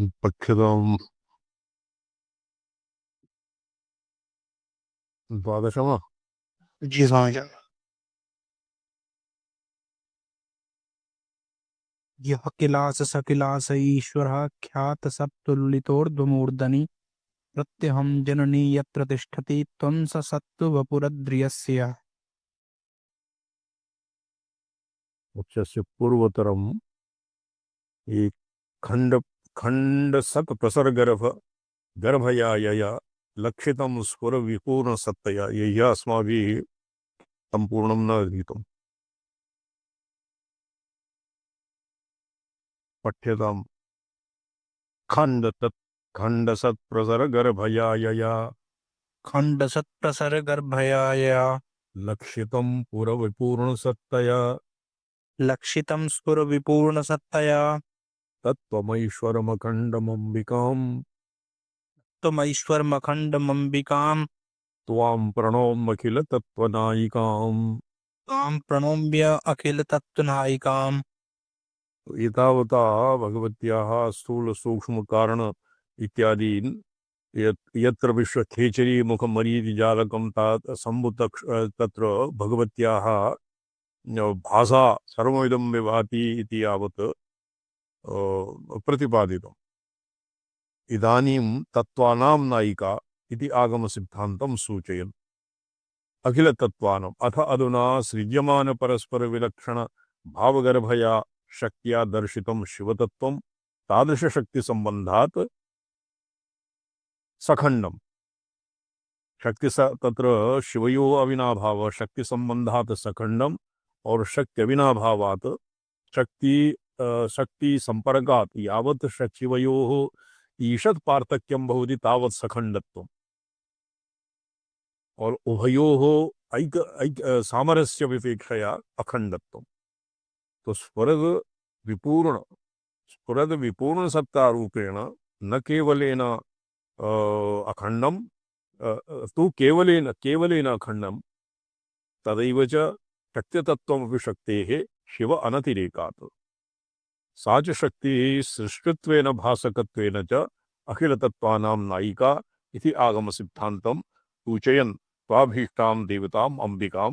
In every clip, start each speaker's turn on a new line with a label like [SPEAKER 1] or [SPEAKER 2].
[SPEAKER 1] पठ्यतां द्वादशः।
[SPEAKER 2] जी स्वामी। यः किलास सकिलास ईश्वरः ख्यात सत्तुलितोर्ध्वमूर्धनि प्रत्यहं जननी यत्र तिष्ठति त्वं स सत्त्ववपुरद्रियस्य।
[SPEAKER 1] वक्षस्य पूर्वतरम् एक खंड खंड सत प्रसर गर्भया यया लक्षितं स्फुर विपूर्ण सत्तया यया अस्माभिः संपूर्णं न अधीतम्। पठ्यताम् खंड सत प्रसर गर्भया यया
[SPEAKER 2] खंड सत्प्रसर गर्भयाया
[SPEAKER 1] लक्षितं पुर विपूर्ण सत्तया
[SPEAKER 2] लक्षितं स्फुर विपूर्ण सत्तया
[SPEAKER 1] तत्त्वमैश्वरमखण्डमम्बिकाम्
[SPEAKER 2] त्वमैश्वरमखण्डमम्बिकां
[SPEAKER 1] त्वां प्रणोम्यखिल तत्त्वनायिकाम्।
[SPEAKER 2] तां प्रणोम्य अखिल तत्त्वनायिकाम्।
[SPEAKER 1] एतावता भगवत्याः स्थूल सूक्ष्म कारण इत्यादीन् यत्र विश्वखेचरी मुखमरीतिजालकं तत्र भगवत्याः भाषा सर्वमिदं विभाति इति यावत् प्रतिपादितम्। इदानीं तत्त्वानां नायिका इति आगमसिद्धान्तं सूचयन्। अखिल तत्त्वानाम् अथ अधुना सृज्यमान परस्पर विलक्षण भावगर्भया शक्त्या दर्शितं शिवतत्त्वं तादृश शक्ति संबंधात् सखंडम शक्ति तत्र शिवयो अविनाभाव शक्ति संबंधात् सखंडम और शक्ति अविनाभावात् शक्ति शक्ति संपर्कात् यावत् शिवयोः ईषत् पार्थक्यं भवति तावत् सखंडत्वम् और उभयोः ऐक ऐक सामरस्य विपेक्षया अखंडत्वम्। तो स्फुरद विपूर्ण सत्ता रूपेण न केवलेन अखंडम तु केवलेन अखंडम तदैव च शक्त्यतत्त्वमपि शक्तेः शिव अनतिरेकात् सा च शक्तिः सृष्टित्वेन भासकत्वेन च अखिलतत्त्वानां नायिका इति आगमसिद्धान्तं सूचयन् स्वाभीष्टां देवताम् अंबिकां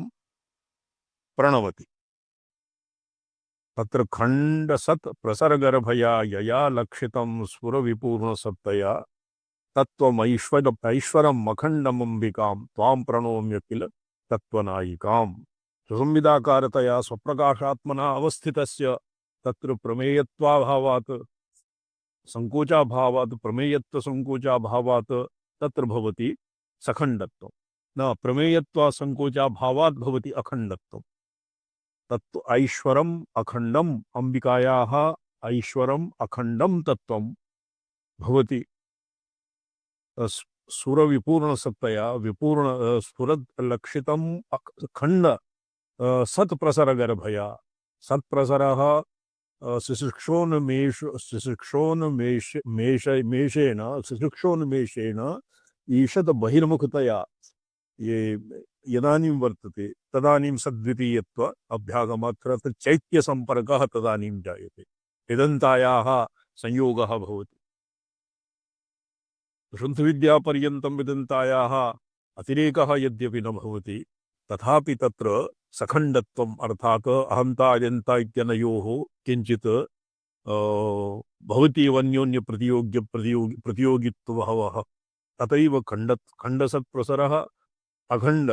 [SPEAKER 1] प्रणवति। तत्र खंड सत् प्रसरगर्भया यया लक्षितं स्फुर विपूर्ण सत्तया तत्त्वमैश्वरम् अखण्डमम्बिकां त्वां प्रणोम्य किल तत्त्वनायिकाम्। सुसंविदाकारतया स्वप्रकाशात्मना अवस्थितस्य तत्र प्रमेयत्वाभावात् संकोचाभावात् प्रमेयत्व संकोचाभावात् तत्र भवति सखण्डत्वम् न प्रमेयत्वा संकोचाभावात् भवति अखण्डत्वम्। तत्तु ऐश्वरम् अखण्डम् अंबिकायाः ऐश्वरम् अखण्डं तत्त्वं भवति सुर विपूर्ण सत्तया विपूर्ण स्फुरद लक्षितम खंड सत प्रसर गर्भया सत्प्रसरः शिशिक्षोन्मेषेण ईषद बहिर्मुखतया ये यदानीं वर्तते तदानीं सद्वितीयत्व अभ्यागमात्र चैत्य संपर्कः तदानीं जायते इदन्तायाः संयोगः भवति। शुद्धविद्यापर्यन्तं विदन्तायाः अतिरेकः यद्यपि न भवति तथापि तत्र सखण्डत्वम् अर्थात् अहन्ता इत्यनयोः किञ्चित् भवति अन्योन्य प्रतियोगित्वभावः। तथैव खण्डसत्प्रसरः अखण्ड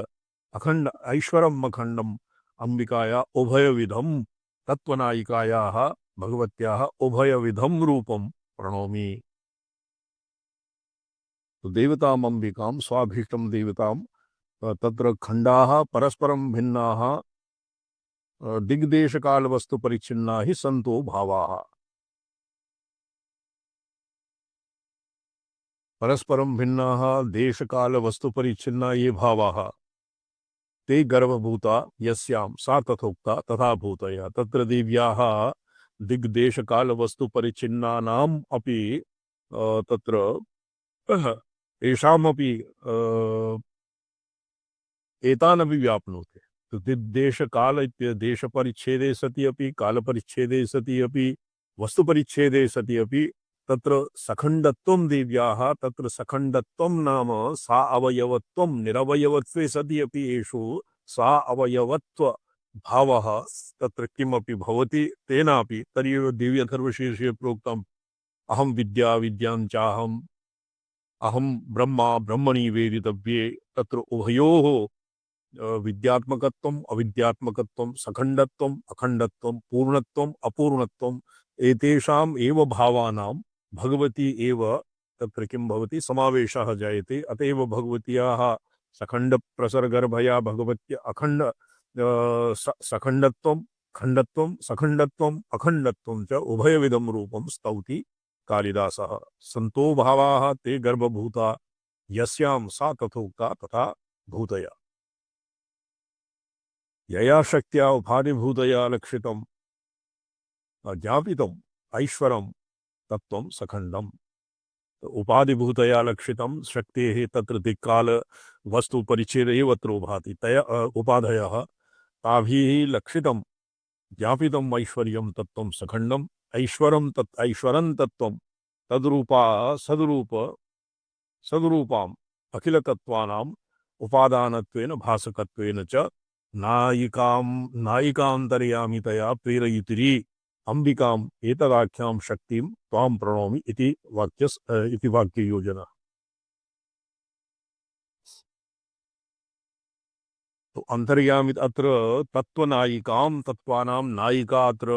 [SPEAKER 1] ऐश्वरम् अखण्डम् अंबिकाया उभयविधं तत्त्वनायिकायाः भगवत्याः उभयविधं रूपं प्रणोमि। तो देवताम् अंबिकां स्वाभीष्टं देवतां तत्र खण्डाः परस्परं भिन्नाः दिग्देशकालवस्तु परिच्छिन्ना हि सन्तो भावाः। परस्परं भिन्नाः देशकालवस्तु परिच्छिन्ना ये भावाः ते गर्भभूता यस्यां सा तथोक्ता तथा भूतया। तत्र देव्याः दिग्देशकालवस्तु परिच्छिन्नानाम् अपि तत्र येषामपि एतानपि व्याप्नोति। तो देश काल देश परिच्छेदे सति अपि काल परिच्छेदे सति अपि वस्तु परिच्छेदे सति अपि तत्र सखण्डत्वं देव्याः तत्र सखण्डत्वं नाम सा अवयवत्वं निरवयवत्वे सति अपि एषु सा अवयवत्व भावः तत्र किमपि भवति तेनापि तर्हि देवी अथर्वशीर्षे प्रोक्तम् अहं विद्या विद्यां चाहम् अहं ब्रह्मा ब्रह्मणि वेदितव्ये तत्र उभयोः विद्यात्मकत्वम् अविद्यात्मकत्वं सखण्डत्वम् अखण्डत्वं पूर्णत्वम् अपूर्णत्वम् एतेषाम् एव भावानां भगवती एव तत्र किं भवति समावेशः जायते अतएव भगवत्याः सखण्डप्रसरगर्भया भगवत्या अखण्ड सखण्डत्वं खण्डत्वं सखण्डत्वम् अखण्डत्वं च उभयविधं रूपं स्तौति कालिदासः सन्तो भावाः ते गर्भभूता यस्यां सा तथोक्ता तथा भूतया यया शक्त्या उपाधिभूतया लक्षितम् ज्ञापितम् ऐश्वरं तत्त्वं सखण्डम् उपाधिभूतया लक्षितं शक्तेः तत्र दिक्काल वस्तु परिच्छेद एव तत्र भाति तया उपाधयः ताभिः लक्षितं ज्ञापितम् ऐश्वर्यं तत्त्वं सखण्डम् ऐश्वरं तत्त्वं तद्रूपा सद्रूपाम् अखिलतत्त्वानाम् उपादानत्वेन भासकत्वेन च नायिकान्तर्यामितया प्रेरयितिरी अंबिकाम् एतदाख्यां शक्तिं त्वां प्रणौमि इति वाक्ययोजना। तो अंतर्यामी अत्र तत्त्वनायिकां तत्त्वानां नायिका अत्र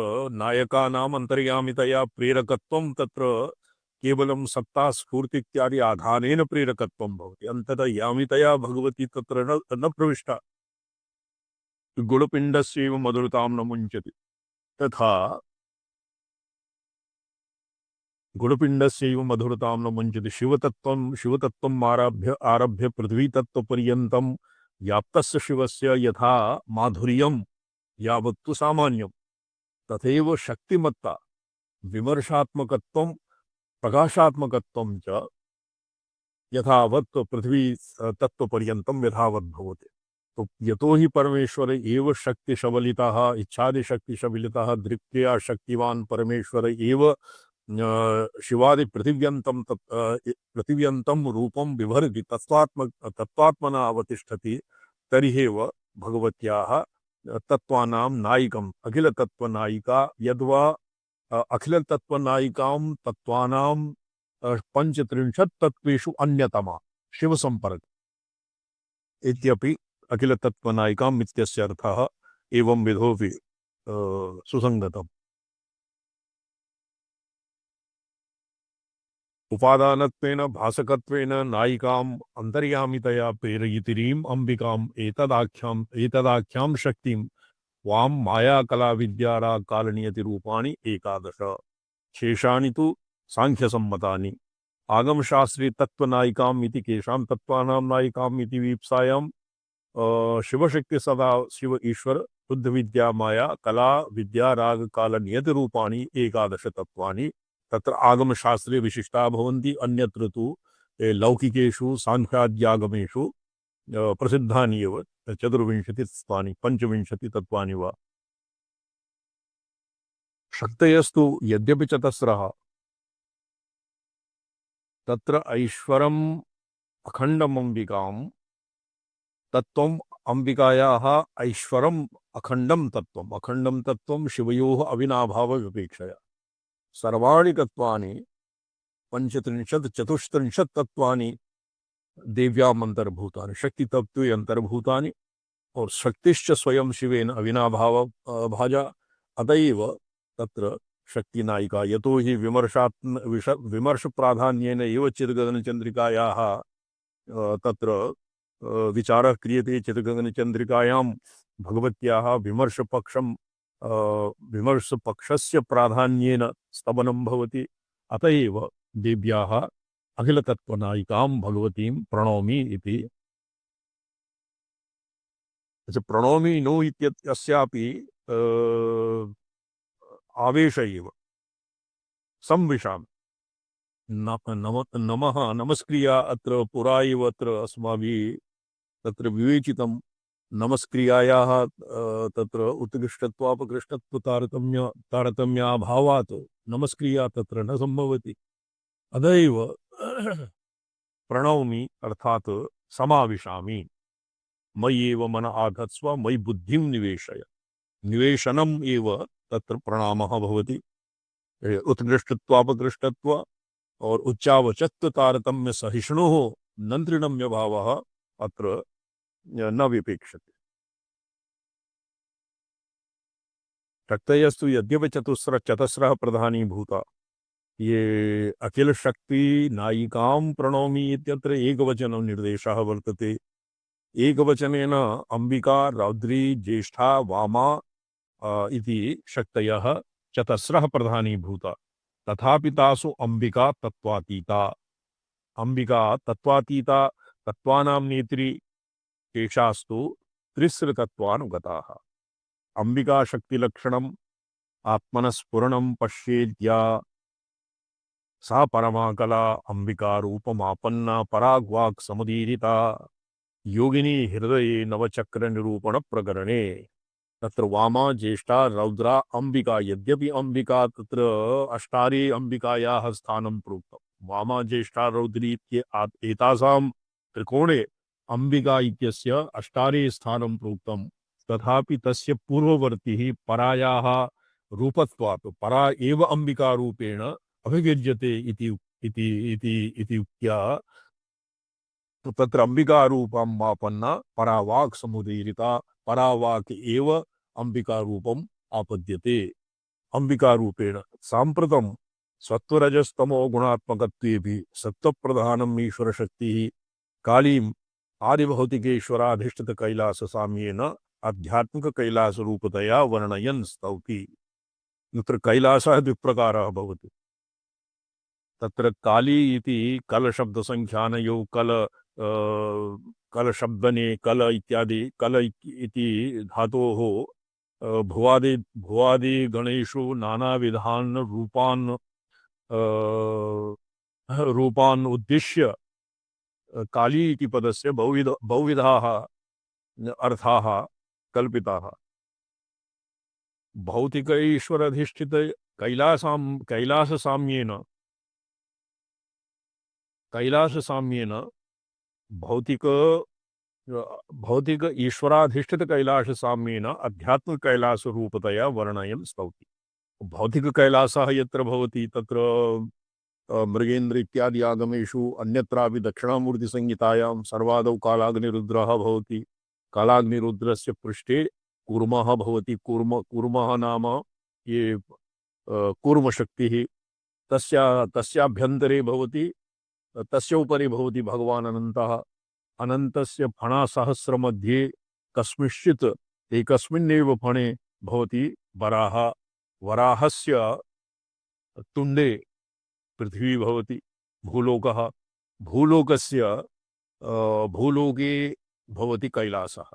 [SPEAKER 1] नायकानाम् अंतर्यामितया प्रेरकत्वं तत्र केवलं सत्ता स्फूर्ति इत्यादि आधानेन प्रेरकत्वं भवति अन्ततः यामितया भगवती तत्र न प्रविष्टा गुणपिण्डस्यैव मधुरतां न मुञ्चति तथा गुणपिण्डस्यैव मधुरतां न मुञ्चति शिवतत्त्वम् आरभ्य पृथ्वीतत्त्वपर्यन्तं व्याप्तस्य शिवस्य यथा माधुर्यं यावत्तु सामान्यं तथैव शक्तिमत्ता विमर्शात्मकत्वं प्रकाशात्मकत्वं च यथावत् पृथ्वी तत्त्वपर्यन्तं यथावत् भवति। तो यतो हि परमेश्वर एव शक्तिशबलितः इच्छादिशक्तिशबलितः दृक्त्या शक्तिवान् परमेश्वर एव शिवादि पृथिव्यन्तं रूपं बिभर्ति तत्त्वात्मना अवतिष्ठति तर्ह्येव भगवत्याः तत्त्वानां नायिकम् अखिलतत्त्वनायिका यद्वा अखिलतत्त्वनायिकां तत्त्वानां 35 तत्त्वेषु अन्यतमा शिवसम्पर्क इत्यपि अखिलतत्त्वनायिकाम् इत्यस्य अर्थः एवं विधोऽपि सुसङ्गतम्। उपादानत्वेन भासकत्वेन नायिकाम् अन्तर्यामितया प्रेरयितिरीम् अंबिकाम् एतदाख्यां शक्तिं वां मायाकलाविद्याराकालनियतिरूपाणि 11 शेषाणि तु सांख्यसम्मतानि आगमशास्त्रे तत्त्वनायिकाम् इति केषां तत्त्वानां नायिकाम् इति वीप्सायां शिवशक्ति सदा शिव ईश्वर शुद्ध विद्या माया कला विद्या राग काल नियति रूपाणि 11 तत्त्वानि तत्र आगमशास्त्रे विशिष्टा भवन्ति अन्यत्र तु लौकिकेषु सांख्याद्यागमेषु प्रसिद्धानि एव 24 तत्त्वानि 25 तत्त्वानि वा। शक्तयस्तु यद्यपि चतस्रः तत्र ऐश्वरम् अखण्डमंबिकाम् तत्त्वम् अंबिकायाः ऐश्वरम् अखण्डं तत्त्वं शिवयोः अविनाभाव विपेक्षया सर्वाणि तत्त्वानि 35 तत्त्वानि देव्याम् अंतर्भूतानि शक्ति तत्त्वे अंतर्भूतानि और शक्तिश्च स्वयं शिवेन अविनाभाव भाजा अतएव तत्र शक्ति नायिका यतो हि विमर्श प्राधान्येन एव चिद्गगनचन्द्रिकायाः तत्र विचारः क्रियते चिद्गगनचन्द्रिकायां भगवत्याः विमर्शपक्षस्य प्राधान्येन स्तवनं भवति अतएव देव्याः अखिलतत्त्वनायिकां भगवतीं प्रणौमि इति। प्रणौमि नो इत्यस्यापि आवेश एव संविशामि नमः नमस्क्रिया अत्र पुरा एव अत्र अस्माभिः तत्र विवेचितं नमस्क्रियायाः तत्र उत्कृष्टत्वापकृष्टत्व तारतम्याभावात् नमस्क्रिया तत्र न सम्भवति अदैव प्रणौमि अर्थात समाविशामि। मयि एव मन आधत्स्व मयि बुद्धिं निवेशय। निवेशनम एव तत्र प्रणामः भवति। उत्कृष्टत्वापकृष्टत्व और उच्चावचत्व तारतम्य सहिष्णुः नन्त्रिणम्य भावः अत्र न विपेक्षते। शक्तयस्तु यद्यपि चतस्रः प्रधानी भूता, ये अखिल शक्ति नायिकां प्रणौमि इत्यत्र एकवचन निर्देशः वर्तते। एकवचनेन अंबिका, रौद्री, ज्येष्ठा, वामा इति शक्तयः चतस्रः प्रधानी भूता। तथापि तासु अंबिका तत्वातीता। अंबिका तत्वातीता, तत्त्वानां नेत्री, केशास्तु त्रिस्रतत्वानुगताः। अंबिका शक्तिलक्षणम् आत्मनस्फुरणं पश्येद्या सा परमा कला अंबिका रूपमापन्ना पराग्वाक् समुदीरिता योगिनी हृदये नवचक्र निरूपण प्रकरणे। तत्र वामा, ज्येष्ठा, रौद्रा, अंबिका। यद्यपि अंबिका तत्र अष्टारे अंबिकायाः स्थानं प्रोक्तम्। वामा, ज्येष्ठा, रौद्री एतासां त्रिकोणे अंबिका इत्यस्य अष्टारे स्थानं प्रोक्तम्। तथापि तस्य पूर्ववर्तिः परायाः रूपत्वात् परा एव अंबिका रूपेण अभिव्यज्यते इति उक्त्या तत्र अंबिका रूपं मापन्ना परावाक् समुदीरिता। परावाक् एव अंबिका रूपम् आपद्यते अंबिका रूपेण। साम्प्रतं सत्वरजस्तमो गुणात्मकत्वेपि सत्वप्रधानम् ईश्वरशक्तिः कालीम् आदिभौतिकेश्वराधिष्ठित कैलास साम्येन आध्यात्मिक कैलास रूपतया वर्णयन् स्तौति। तत्र कैलासः द्विप्रकारः भवति। तत्र काली इति कल शब्द संख्यानयो कल शब्दने कल इत्यादि कल इति धातोः भुवादि गणेषु नानाविधान् रूपान् उद्दिश्य काली इति पदस्य बहुविधाः अर्थाः कल्पिताः। भौतिक ईश्वर अधिष्ठित कैलास साम्येन भौतिक ईश्वराधिष्ठित कैलास साम्येन आध्यात्मिक कैलास रूपतया वर्णयन् स्तौति। भौतिक कैलासः यत्र भवति तत्र मृगेन्द्र इत्यादि आगमेषु अन्यत्रापि दक्षिणामूर्ति संहितायां सर्वादौ कालाग्निरुद्रः भवति। कालाग्निरुद्रस्य पृष्ठे कूर्मः भवति। कूर्मः नाम ये कूर्मशक्तिः, तस्याभ्यन्तरे भवति, तस्य उपरि भवति भगवान् अनन्तः। अनन्तस्य फणासहस्रमध्ये कस्मिंश्चित् एकस्मिन्नेव फणे भवति वराह। वराहस्य तुण्डे पृथ्वी भवति। भूलोकः, भूलोके भवति कैलासः।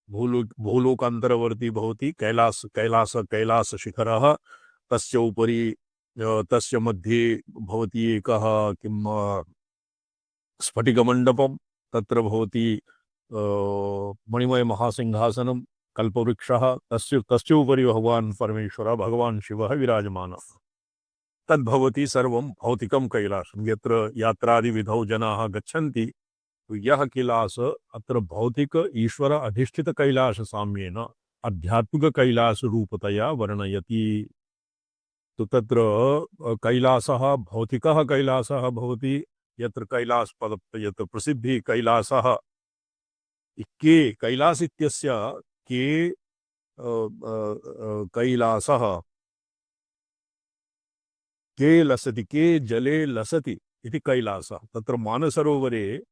[SPEAKER 1] भूलोकान्तरवर्ती भवति कैलास शिखरः। तस्य उपरि तस्य मध्ये भवति एकः स्फटिकमण्डपं। तत्र भवति मणिमय महासिंहासनं, कल्पवृक्षः। तस्य उपरि भगवान् परमेश्वरः, भगवान् शिवः विराजमानः। तद्भवति सर्वं भौतिकं कैलासं। यत्र यात्रादिविधौ जनाः गच्छन्ति, तो यह कैलास अत्र भौतिक ईश्वर अधिष्ठित कैलास साम्येन आध्यात्मिक कैलास रूपतया वर्णयति। तो तत्र कैलासः भौतिकः कैलासः भवति। यत्र कैलास पद यत्र प्रसिद्धि कैलासः के कैलास इत्यस्य के कैलासः के लसति, के जले लसति इति कैलासः। तत्र मानसरोवरे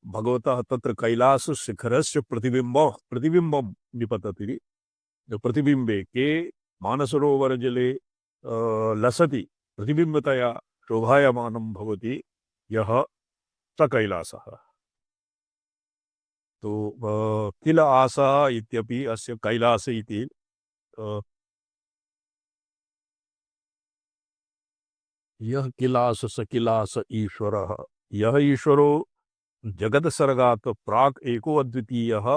[SPEAKER 1] भगवतः तत्र कैलास शिखरस्य प्रतिबिम्बं निपतति। प्रतिबिंबे के मानसरोवर जले लसति प्रतिबिंबतया शोभायमानं भवति यः स कैलासः। तो किल आसः इत्यपि अस्य कैलास इति यह किलास स किलास ईश्वरः। यह ईश्वरो जगत सर्गात् प्राक् एको अद्वितीयः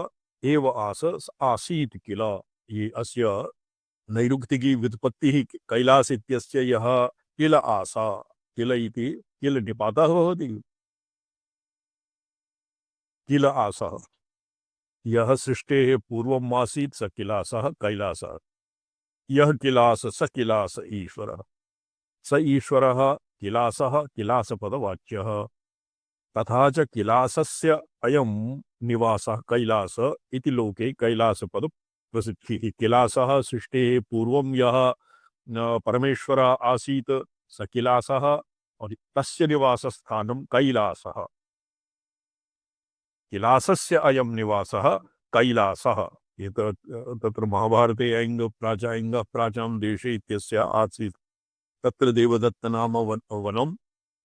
[SPEAKER 1] एव आसीत् किल। ये अस्य नैरुक्तिकी व्युत्पत्तिः कैलास इत्यस्य यः किल आसा किल इति किल निपातः भवति किल आसः यः सृष्टेः पूर्वम् आसीत् स किलासः कैलासः यः किलास स किलास ईश्वरः स ईश्वरः किलासः किलासपदवाच्यः तथा च किलासस्य अयं निवासः कैलास इति लोके कैलासपद प्रसिद्धिः किलासः सृष्टेः पूर्वं यः परमेश्वर आसीत् स किलासः और तस्य निवासस्थानं कैलासः किलासस्य अयं निवासः कैलासः तत्र महाभारते ऐङ्ग प्राचां देशे इत्यस्य आसीत् तत्र देवदत्त नाम वनं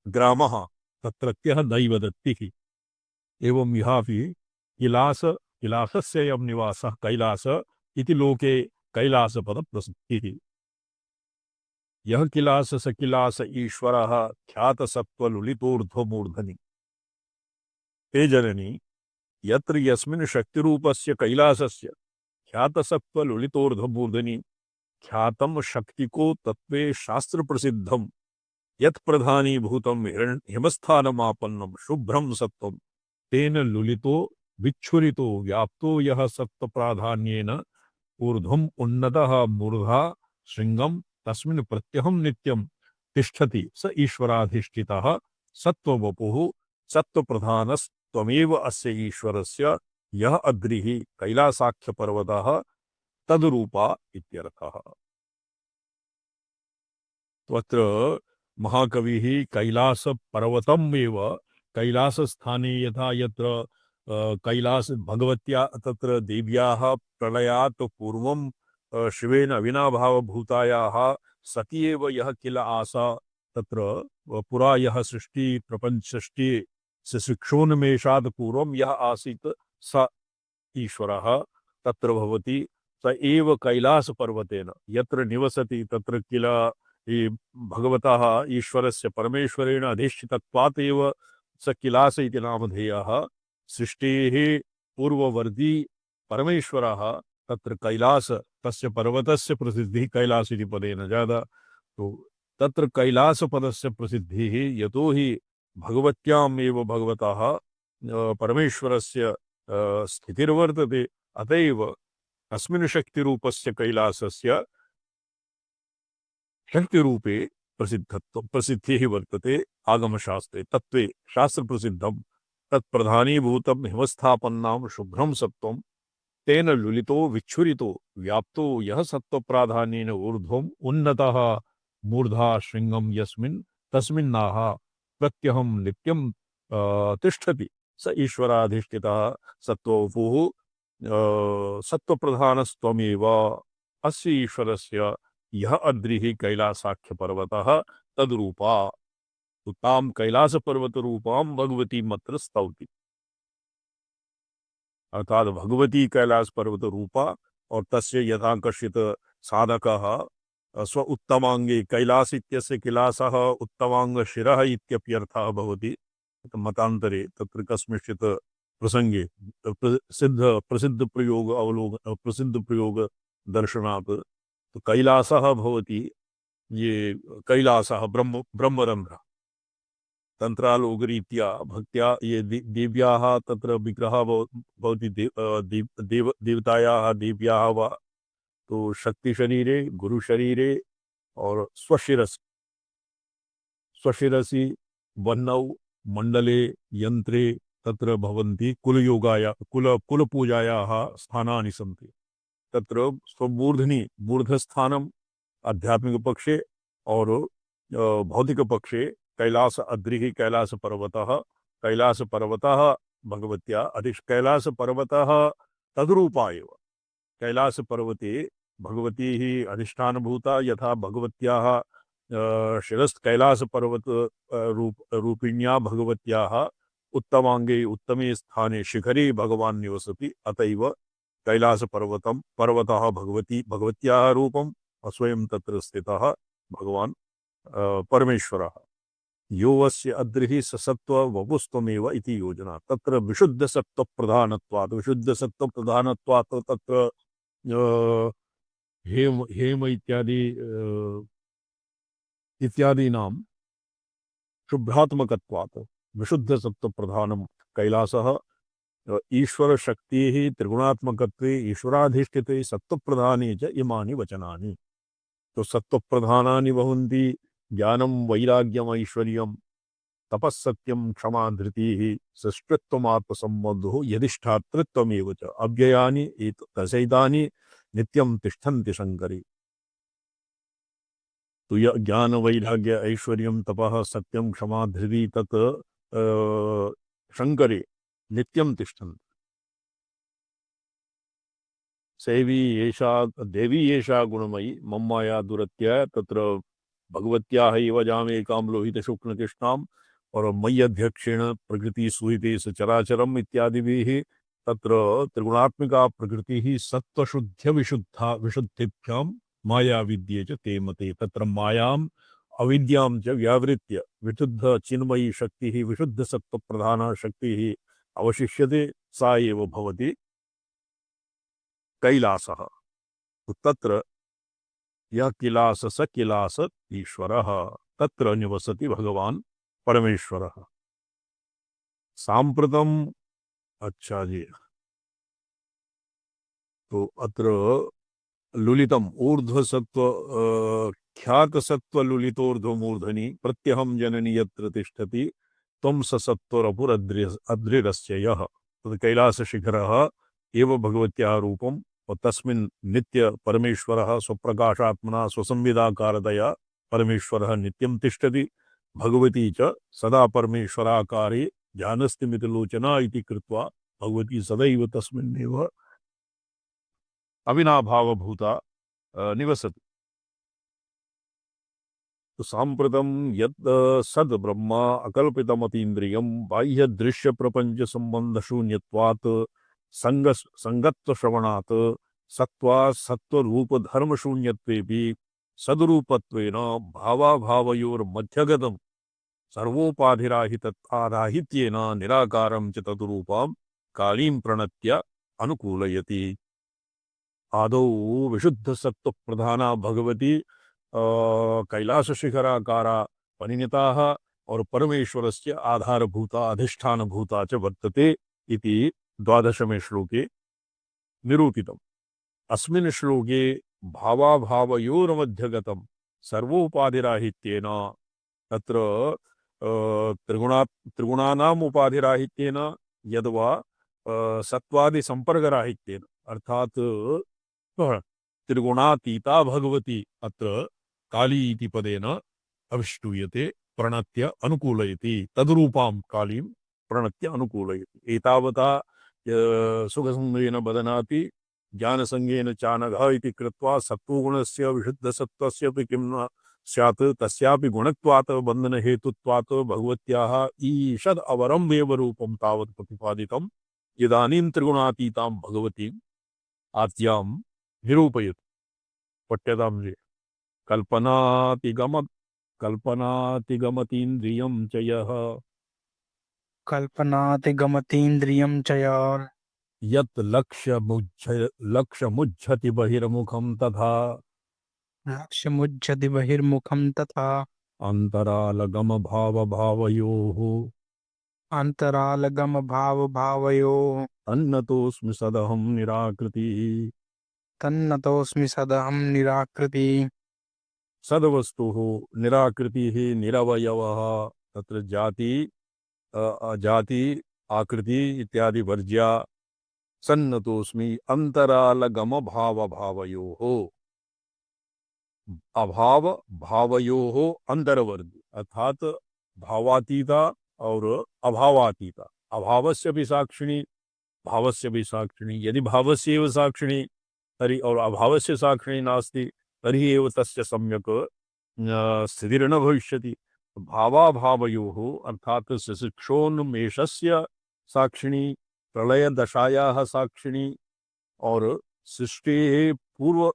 [SPEAKER 1] ग्रामः तत्रत्यः दैवदत्तिः एवं यहापि किलासस्य अयं निवासः कैलास इति लोके कैलासपद प्रसिद्धिः यह किलास स किलास ईश्वरः ख्यातसत्त्वलुलितोर्ध्वमूर्धनि ते जननी यत्र यस्मिन् शक्तिरूपस्य कैलासस्य ख्यातसत्त्वलुलितोर्ध्वमूर्धनि ख्यातं शक्तिको तत्त्वे शास्त्रप्रसिद्धं यत् प्रधानीभूतं हिमस्थानमापन्नं शुभ्रं सत्त्वं तेन लुलितो विच्छुरितो व्याप्तो यः सत्त्वप्राधान्येन ऊर्ध्वम् उन्नतः मूर्धा शृङ्गं तस्मिन् प्रत्यहं नित्यं तिष्ठति स ईश्वराधिष्ठितः सत्त्ववपुः सत्त्वप्रधानस्त्वमेव अस्य ईश्वरस्य यः अद्रिः कैलासाख्यपर्वतः तद्रूपा इत्यर्थः तत्र महाकविः कैलासपर्वतम् एव कैलासस्थाने यथा यत्र कैलास भगवत्या तत्र देव्याः प्रलयात् पूर्वं शिवेन अविनाभावभूतायाः सती एव यः किल आसा तत्र पुरा यः सृष्टि प्रपञ्च सृष्टि शिक्षोन्मेषात् पूर्वं यः आसीत् स ईश्वरः तत्र भवति स एव कैलासपर्वतेन यत्र निवसति तत्र किल भगवतः ईश्वरस्य परमेश्वरेण अधिष्ठितत्वात् एव स किलास इति नामधेयः सृष्टेः पूर्ववर्ती परमेश्वरः तत्र कैलास तस्य पर्वतस्य प्रसिद्धिः कैलास इति पदेन जाता तो तत्र कैलासपदस्य प्रसिद्धिः यतो हि भगवत्याम् एव भगवतः परमेश्वरस्य स्थितिर्वर्तते अतएव अस्मिन् शक्तिरूपस्य कैलासस्य शक्तिरूपे प्रसिद्धिः वर्तते आगमशास्त्रे तत्त्वे शास्त्रप्रसिद्धं तत्प्रधानीभूतं हिमस्थापन्नां शुभ्रं सत्त्वं तेन लुलितो विच्छुरितो व्याप्तो यः सत्त्वप्राधान्येन ऊर्ध्वम् उन्नतः मूर्धा शृङ्गं यस्मिन् तस्मिन्नाह प्रत्यहं नित्यं तिष्ठति स ईश्वराधिष्ठितः सत्त्ववपुः सत्त्वप्रधानस्त्वमेव अस्य ईश्वरस्य यह अद्रिः कैलासाख्यपर्वतः तद्रूपा तां कैलासपर्वतरूपां भगवतीमत्र स्तौति अर्थात भगवती कैलास पर्वत रूपा और तस्य यथा कश्चित् साधकः स्व उत्तमांगे कैलास इत्यस्य किलासः उत्तमांग शिरः इत्यप्यर्थः भवति मतान्तरे तत्र कस्मिंश्चित् प्रसंगे प्रसिद्ध प्रयोग दर्शनात् तो कैलासः भवति ये कैलासः ब्रह्मरन्ध्रः तंत्रालोकरीत्या भक्त्या ये देव्याः तत्र विग्रहः भवति देवतायाः देव्याः वा तो शक्ति शरीरे गुरु शरीरे और स्वशिरसि वह्नौ मंडले यंत्रे तत्र भवन्ति कुलपूजायाः स्थानानि सन्ति तत्र स्वमूर्धनि मूर्धस्थानम् आध्यात्मिक पक्षे और भौतिक पक्षे कैलास अद्रिः कैलास पर्वतः भगवत्या कैलास पर्वतः तद्रूपा एव कैलास पर्वते भगवती ही अधिष्ठानभूता यथा भगवत्याः शिरस् कैलास पर्वत रूपिण्या भगवत्याः उत्तमांगे उत्तमे स्थाने शिखरे भगवान् निवसति अतएव कैलास पर्वतः भगवत्याः रूपं स्वयं तत्र स्थितः भगवान् परमेश्वरः यो अस्य अद्रिः स सत्त्व वपुस्त्वमेव इति योजना तत्र विशुद्ध सत्त्व प्रधानत्वात् तत्र हेम इत्यादि इत्यादीनां शुभ्रात्मकत्वात् विशुद्ध सत्व प्रधानम कैलासः ईश्वर शक्ति त्रिगुणात्मकत्वे ईश्वराधिष्ठिते सत्व प्रधाने च इमानि वचनानि। तो सत्व प्रधानानि भवन्ति ज्ञानं वैराग्यम ऐश्वर्यं तपस्सत्यं क्षमा धृतिः सृष्टत्वमात्मसम्बद्धो यदिष्ठातृत्वमेव च अव्ययानि तथैतानि नित्यं तिष्ठन्ति शंकरे। तो यह ज्ञान वैराग्य ऐश्वर्यं तपः सत्यं क्षमा धृति तत् शंकरे नित्यं तिष्ठन्ति। सेवी एषा देवी एषा गुणमयी मम माया दुरत्य तत्र भगवत्याः एव जामेकां लोहितशुक्लकृष्णाम् और मयि अध्यक्षेण प्रकृति सुहिते सचराचरम् इत्यादिभिः तत्र त्रिगुणात्मिका प्रकृतिः सत्त्वशुद्ध्य विशुद्धा विशुद्धिभ्यां माया विद्ये च ते मते। तत्र मायाम् अविद्यां च व्यावृत्य विशुद्ध चिन्मयी शक्तिः विशुद्ध सत्व प्रधाना शक्तिः अवशिष्यते सा एव भवति कैलासः। तो तत्र यह किलास स किलास ईश्वरः तत्र निवसति भगवान परमेश्वरः। सांप्रतम अच्छा जी, तो अत्र लुलितम ऊर्ध्व सत्व ख्यात सत्व लुलितोर्ध्व मूर्धनि प्रत्यहम जननी यत्र तिष्ठति त्वं स सत्वरपुरद्रिरस्य यः। तो कैलास शिखरः एव भगवत्याः रूपम् और तस्मिन् नित्य परमेश्वरः स्वप्रकाशात्मना स्वसंविदाकारतया परमेश्वरः नित्यं तिष्ठति। भगवती च सदा परमेश्वराकारे ज्ञानस्तिमितलोचना इति कृत्वा भगवती सदैव तस्मिन्नेव अविनाभावभूता निवसति। तो सांप्रतम यत् सद ब्रह्मा अकल्पितमतीन्द्रियं बाह्य दृश्य प्रपंच संबंध शून्यत्वात् संगत्व श्रवणात् सत्वा सत्व रूप धर्म शून्यत्वेपि सदरूपत्वेन भावाभावयोर्मध्यगतं सर्वोपाधिराहित्येन निराकारं च तद्रूपां कालीं प्रणत्य अनुकूलयति। आदौ विशुद्ध सत्व प्रधाना भगवती कैलास शिखराकारा परिणताः और परमेश्वरस्य आधारभूता अधिष्ठानभूता च वर्तते इति 12वें श्लोके निरूपितम्। अस्मिन् श्लोके भावाभावयोर्मध्यगतं सर्वोपाधिराहित्येन तत्र त्रिगुणानाम् उपाधिराहित्येन यद्वा सत्वादि संपर्कराहित्येन अर्थात त्रिगुणातीता भगवती अत्र काली इति पदेन अविष्टूयते प्रणत्य अनुकूलयति तद्रूपां कालीं प्रणत्य अनुकूलयति। एतावता सुखसंगेन बदनाति ज्ञानसंगेन चानघ इति कृत्वा सत्त्वगुणस्य विशुद्धसत्त्वस्य किं न स्यात् तस्यापि गुणत्वात् बन्धनहेतुत्वात् भगवत्याः ईषद् अवरम्भेव रूपं तावत् प्रतिपादितम्। इदानीं त्रिगुणातीतां भगवतीम् आद्यां निरूपयति। पठ्यतां जी। कल्पनातिगमतीन्द्रियं च यः
[SPEAKER 2] कल्पनातिगमतीन्द्रियं च यः
[SPEAKER 1] यत् लक्ष्यमुज्झति बहिर्मुखं तथा
[SPEAKER 2] लक्ष्यमुज्झति बहिर्मुखं तथा
[SPEAKER 1] अन्तरालगमभावभावयोः
[SPEAKER 2] अन्तरालगमभावभावयोः
[SPEAKER 1] तन्नतोऽस्मि सदहं निराकृतिः।
[SPEAKER 2] तन्नतोऽस्मि सदहं निराकृतिः।
[SPEAKER 1] सद्वस्तुः निराकृतिः निरवयवः तत्र जाति आकृति इत्यादि वर्ज्या सन्नतोऽस्मि अंतरालगम भाव भावयोः अभाव भावयोः अंतरवर्गी अर्थात भावातीता और अभावातीता। अभावस्य भी साक्षिणी भावस्य भी साक्षिणी। यदि भावस्य एव साक्षिणी तर्हि और अभावस्य साक्षिणी नास्ति तर्हि एव तस्य सम्यक् स्थितिर्न भविष्यति। भावाभावयोः अर्थात शिक्षोन्मेषस्य साक्षिणी प्रलयदशायाः साक्षिणी और सृष्टेः पूर्व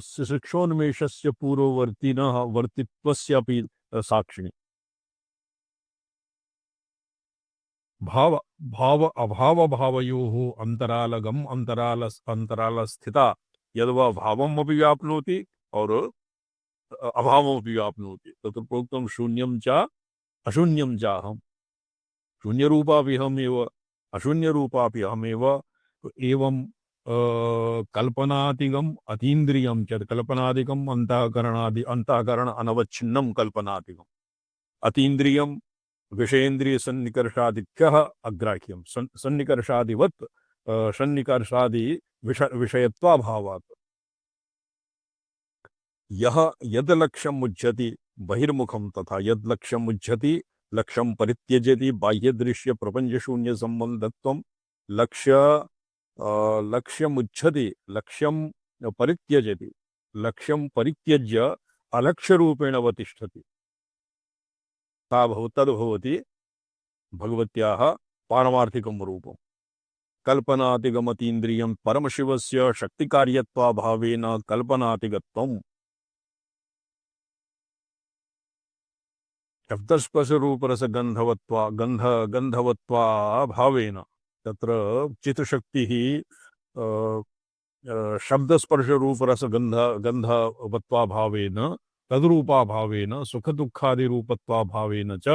[SPEAKER 1] शिक्षोन्मेषस्य पूर्ववर्तिनः वर्तित्वस्यापि साक्षिणी। भाव अभाव भावयोः अंतरालगम अंतराल स्थिता यद्वा भावम् अपि व्याप्नोति और अभावमपि व्याप्नोति। तत्र प्रोक्तं शून्यं च अशून्यं चाहम् शून्यरूपापि अहमेव अशून्यरूपापि अहमेव एवं कल्पनादिकम् अतीन्द्रियं च कल्पनादिकम् अंतःकरण अनवच्छिन्नं कल्पनादिकम् अतीन्द्रियं विषयेन्द्रिय सन्निकर्षादिभ्यः अग्राह्यं सन्निकर्षादिवत् सन्निकर्षादि विषयत्वाभावात् यः यद् लक्ष्यम् उज्झति बहिर्मुखं तथा यद् लक्ष्यम् उज्झति लक्ष्यं परित्यजति बाह्यदृश्य प्रपंचशून्य संबंधत्वं लक्ष्यम् उज्झति लक्ष्यं परित्यजति लक्ष्यं परित्यज्य अलक्ष्यरूपेण अवतिष्ठति तद्भवति भगवत्याः पारमार्थिकं रूपम् कल्पनातिगमतीन्द्रियं परमशिवस्य शक्तिकार्यत्वाभावेन कल्पनातिगत्वम् गंधवत्वा भावेन तत्र चित्तशक्तिः शब्दस्पर्शरूपरसगन्धवत्वाभावेन तद्रूपाभावेन सुखदुःखादिरूपत्वाभावेन च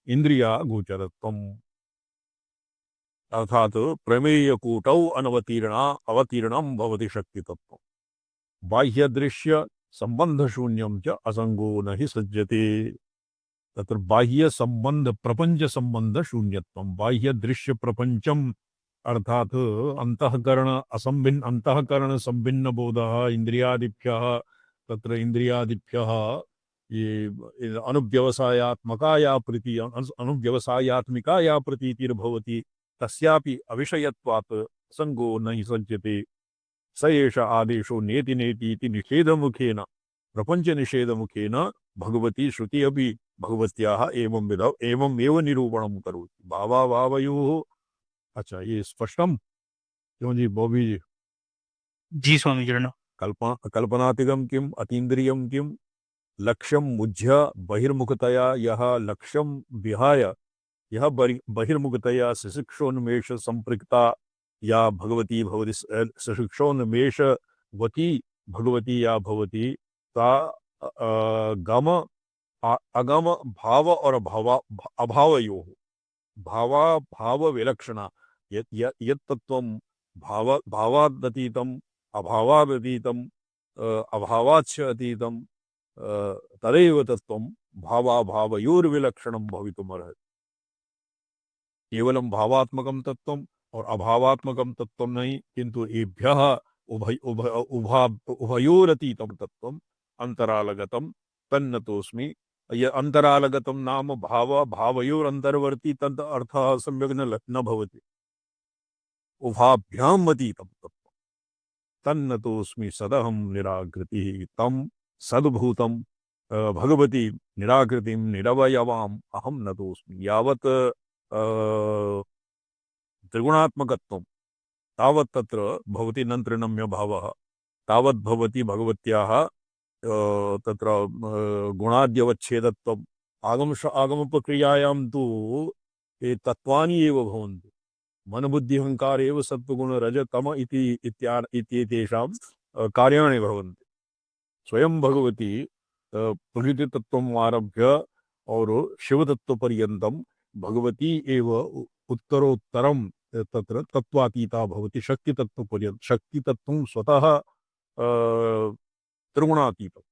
[SPEAKER 1] इंद्रिया गोचरत्वम् अर्थात प्रमेयकूटौ अवतीर्णं भवति शक्तितत्त्वम् बाह्यदृश्य संबंधशून्यं च असंगो न हि सज्जते तत्र बाह्य संबंध प्रपंच संबंध शून्यत्वं बाह्य दृश्य प्रपंचम अर्थात अंतःकरण संभिन्न बोधः इंद्रियादिभ्यः तत्र इंद्रियादिभ्यः ये अनुव्यवसायात्मिकाया प्रतीतिर्भवति तस्यापि अविषयत्वात् संगो न हि सज्जते स एष आदेशो नेति नेति इति निषेधमुखेन प्रपंच निषेधमुखेन भगवती श्रुति अपि भगवत्याः एवमेव निरूपणं करोति भावाभावयोः अच्छा ये स्पष्टम क्यों जी बॉबी जी
[SPEAKER 2] जी स्वामी जी
[SPEAKER 1] कल्पनातिगम किम अतीन्द्रियम किम लक्ष्यम मुझ्य बहिर्मुखतया यह लक्ष्यम विहाय यह बहिर्मुखतया सशिक्षोन्मेष संपृक्ता या भगवती भवति सशिक्षोन्मेषवती भगवती या भवति ता गम अगम भाव और अभावयोः भाव विलक्षणा यत् तत्त्वं भावादतीतं अभावादतीतं अभावाच्च अतीतं तदेव तत्त्वं भावाभावयोर्विलक्षणं भवितुमर्हति केवलं भावात्मकं तत्त्वम् और अभावात्मकं तत्त्वं नहीं किंतु एभ्यः उभयोरतीतं तत्त्वम् अंतरालगतं तन्नतोऽस्मि ये अंतरालगतं नाम भावयोरन्तर्वर्ती तद अर्थः सम्यक् न भवति उभाभ्याम् अतीतं तत्त्वम् तन्नतोऽस्मि सदहं निराकृतिः तं सद्भूतं भगवती निराकृतिं निरवयवाम् अहं नतोऽस्मि यावत् त्रिगुणात्मकत्वं तावत् तत्र भवति न तृणम्य भावः तावत् भवति भगवत्याः तत्र गुणाद्यवच्छेदत्वम् आगमप्रक्रियायां तु ये तत्त्वानि एव भवन्ति मनबुद्धिहंकार एव सत्त्वगुण रजतम इत्येतेषां कार्याणि भवन्ति स्वयं भगवती प्रकृतितत्त्वम् आरभ्य और शिवतत्त्वपर्यन्तं भगवती एव उत्तरोत्तरं तत्र तत्त्वातीता भवति शक्तितत्त्वं स्वतः त्रिगुणातीतम्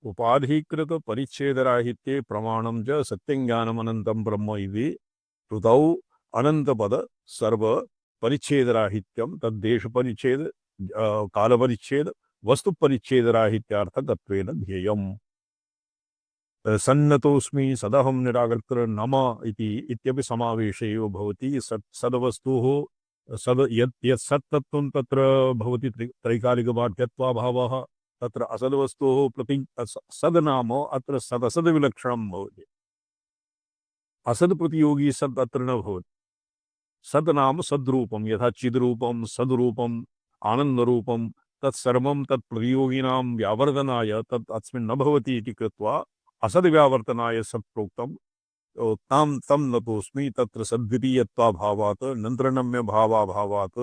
[SPEAKER 1] उपाधिकृत परिच्छेदराहित्ये प्रमाणं च सत्यज्ञानमनन्तं ब्रह्म इति श्रुतौ अनन्तपद सर्व परिच्छेदराहित्यं तद्देश परिच्छेद काल परिच्छेद वस्तु परिच्छेदराहित्यार्थकत्वेन ध्येयम् सन्नतोऽस्मि सदहं निराकृत नम इत्यपि समावेशे एव भवति सदवस्तुः सद यत् सत्तत्वं तत्र भवति त्रैकालिकबाध्यत्वाभावः तत्र असद्वस्तुः प्रति सद् नाम अत्र सदसद् विलक्षणं भवति असद् प्रतियोगी सद् अत्र न भवति सद् नाम सद्रूपं यथा चिद्रूपं सद्रूपम् आनन्दरूपं तत्सर्वं तत्प्रतियोगिनां व्यावर्तनाय तत् अस्मिन् न भवति इति कृत्वा असद्व्यावर्तनाय सत्प्रोक्तं तं नतोऽस्मि तत्र सद्वितीयत्वाभावात् नन्तरनम्य भावाभावात्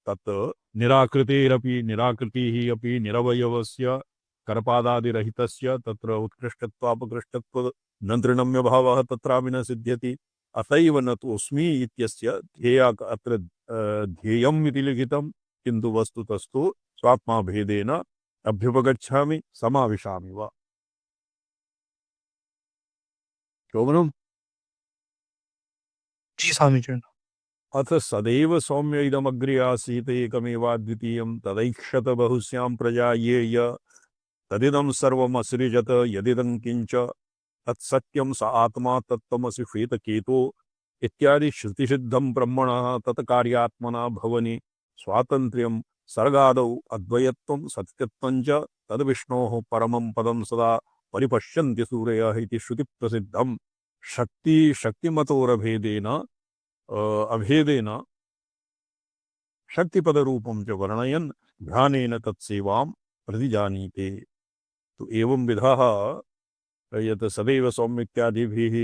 [SPEAKER 1] तत् निराकृतिः अपि निरवयवस्य करपादादिरहितस्य तत्र उत्कृष्टत्वापकृष्टत्व न तृणम्यभावः तत्रापि न सिद्ध्यति। अतैव न तोऽस्मि इत्यस्य ध्येया अत्र ध्येयम् इति लिखितं, किन्तु वस्तुतस्तु स्वात्मा भेदेन अभ्युपगच्छामि समाविशामि वा। शोभनम्।
[SPEAKER 2] जी स्वामीचरण।
[SPEAKER 1] अथ सदैव सौम्य इदमग्रे आसीत् एकमेवाद्वितीयं तदैक्षत बहुस्यां प्रजा ये य तदिदं सर्वमसृजत यदिदं किंच तत्सत्यं स आत्मा तत्त्वमसि श्वेतकेतो इत्यादि श्रुतिसिद्धं ब्रह्मणः तत्कार्यात्मना भवनि स्वातन्त्र्यं सर्गादौ अद्वयत्वं सत्यत्वं च तद्विष्णोः परमं पदं सदा परिपश्यन्ति सूरयः इति श्रुतिप्रसिद्धं। शक्तिमतोरभेदेन अभेदेन शक्तिपदरूपं च वर्णयन् ध्यानेन तत्सेवां प्रतिजानीते। तो एवं विधः यत् सदैव सौम्यत्यादिभिः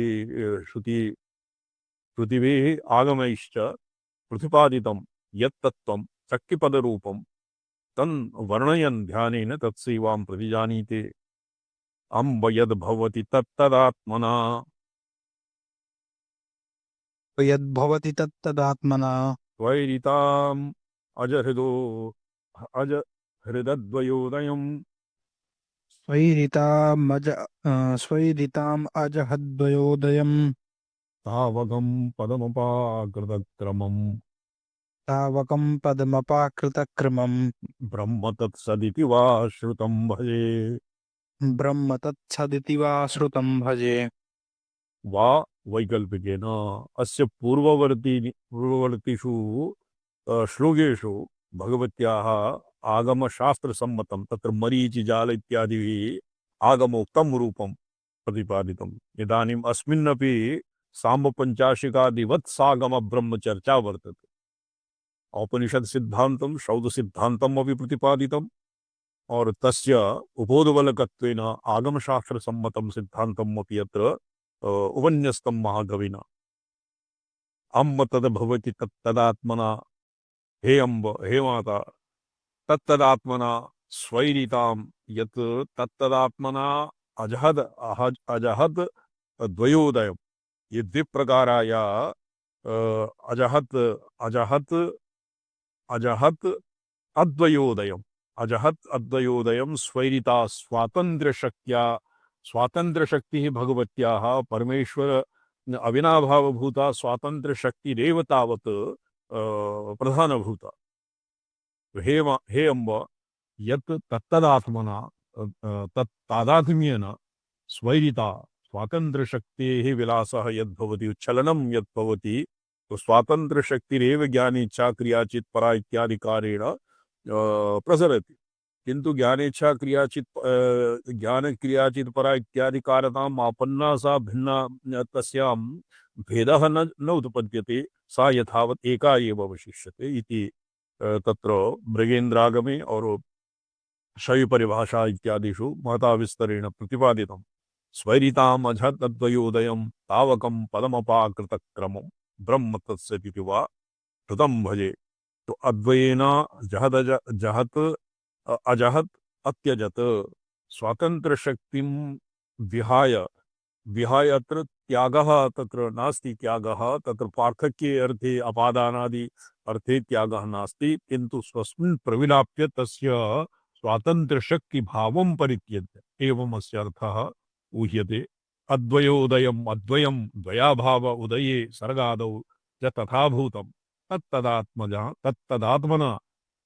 [SPEAKER 1] श्रुतिभिः आगमैश्च प्रतिपादितं यत् तत्त्वं शक्तिपदरूपं तन् वर्णयन् ध्यानेन तत्सेवां प्रतिजानीते। अम्ब यद्भवति तत्तदात्मना
[SPEAKER 2] यद्भवति तत्तदात्मना
[SPEAKER 1] त्वैरिताम् अजहृदद्वयोदयम्
[SPEAKER 2] स्वैरिताम् अजहद्वयोदयम्
[SPEAKER 1] तावकं पदमपाकृतक्रमम्
[SPEAKER 2] तावकं पदमपाकृतक्रमम्
[SPEAKER 1] ब्रह्म तत्सदिति वा श्रुतं भजे।
[SPEAKER 2] ब्रह्म तत्सदिति वा श्रुतं भजे।
[SPEAKER 1] वा वैकल्पिकेन अस्य पूर्ववर्तीषु श्लोकेषु भगवत्याः आगमशास्त्रसम्मतं तत्र मरीचिजाल इत्यादिभिः आगमोक्तं रूपं प्रतिपादितम्। इदानीम् अस्मिन्नपि साम्बपञ्चाशिकादिवत् सागमब्रह्मचर्चा वर्तते। औपनिषद सिद्धांतं शौध सिद्धांतम् अपि प्रतिपादितम् और तस्य उपोदबलकत्वेन आगमशास्त्र सम्मतं सिद्धान्तम् अपि अत्र उपन्यस्तं महाकविना। अम्ब तद्भवति तत्तदात्मना हे अम्ब हे माता तत्तदात्मना स्वैरितां यत् तत्तदात्मना अजहद द्वयोदयम् ये द्विप्रकाराय अजहत अजहत अजहत अद्वयोदयम् अजहत अद्वयोदयम् स्वैरिता स्वातन्त्र्यशक्तिः भगवत्याः परमेश्वर अविनाभावभूता स्वातन्त्र्यशक्तिरेव तावत् प्रधानभूता। हे अम्ब यत् तत्तदात्मना तत्तादात्म्येन स्वैरिता स्वातन्त्र्यशक्तेः विलासः यद्भवति उच्छलनं यद्भवति तो स्वातन्त्र्यशक्तिरेव ज्ञानेच्छा क्रियाचित् परा इत्यादिकारेण प्रसरति। किन्तु ज्ञान क्रियाचित् परा इत्यादिकारताम् आपन्ना सा भिन्ना तस्यां भेदः न उत्पद्यते, सा यथावत् एका एव अवशिष्यते इति तत्र मृगेन्द्रागमे और शैवपरिभाषा इत्यादिषु महता विस्तरेण प्रतिपादितम्। स्वैरिताम् अजहदद्वयोदयं तावकं पदमपाकृतक्रमं ब्रह्म तत्सदिति वा श्रुतं भजे। तो अद्वयेन जहत अजहत अत्यजत स्वातंत्र शक्तिं विहाय अत्र त्यागः तत्र नास्ति। त्यागः तत्र पार्थक्ये अर्थे अपादानादि अर्थे त्यागः नास्ति, किन्तु स्वस्मिन् प्रविलाप्य तस्य स्वातंत्र शक्ति भावं परित्यज्य एवम् अस्य अर्थः ऊह्यते। अद्वयोदयम् अद्वयं द्वयाभाव उदये सर्गादौ च तथा भूतं तत्तदात्मना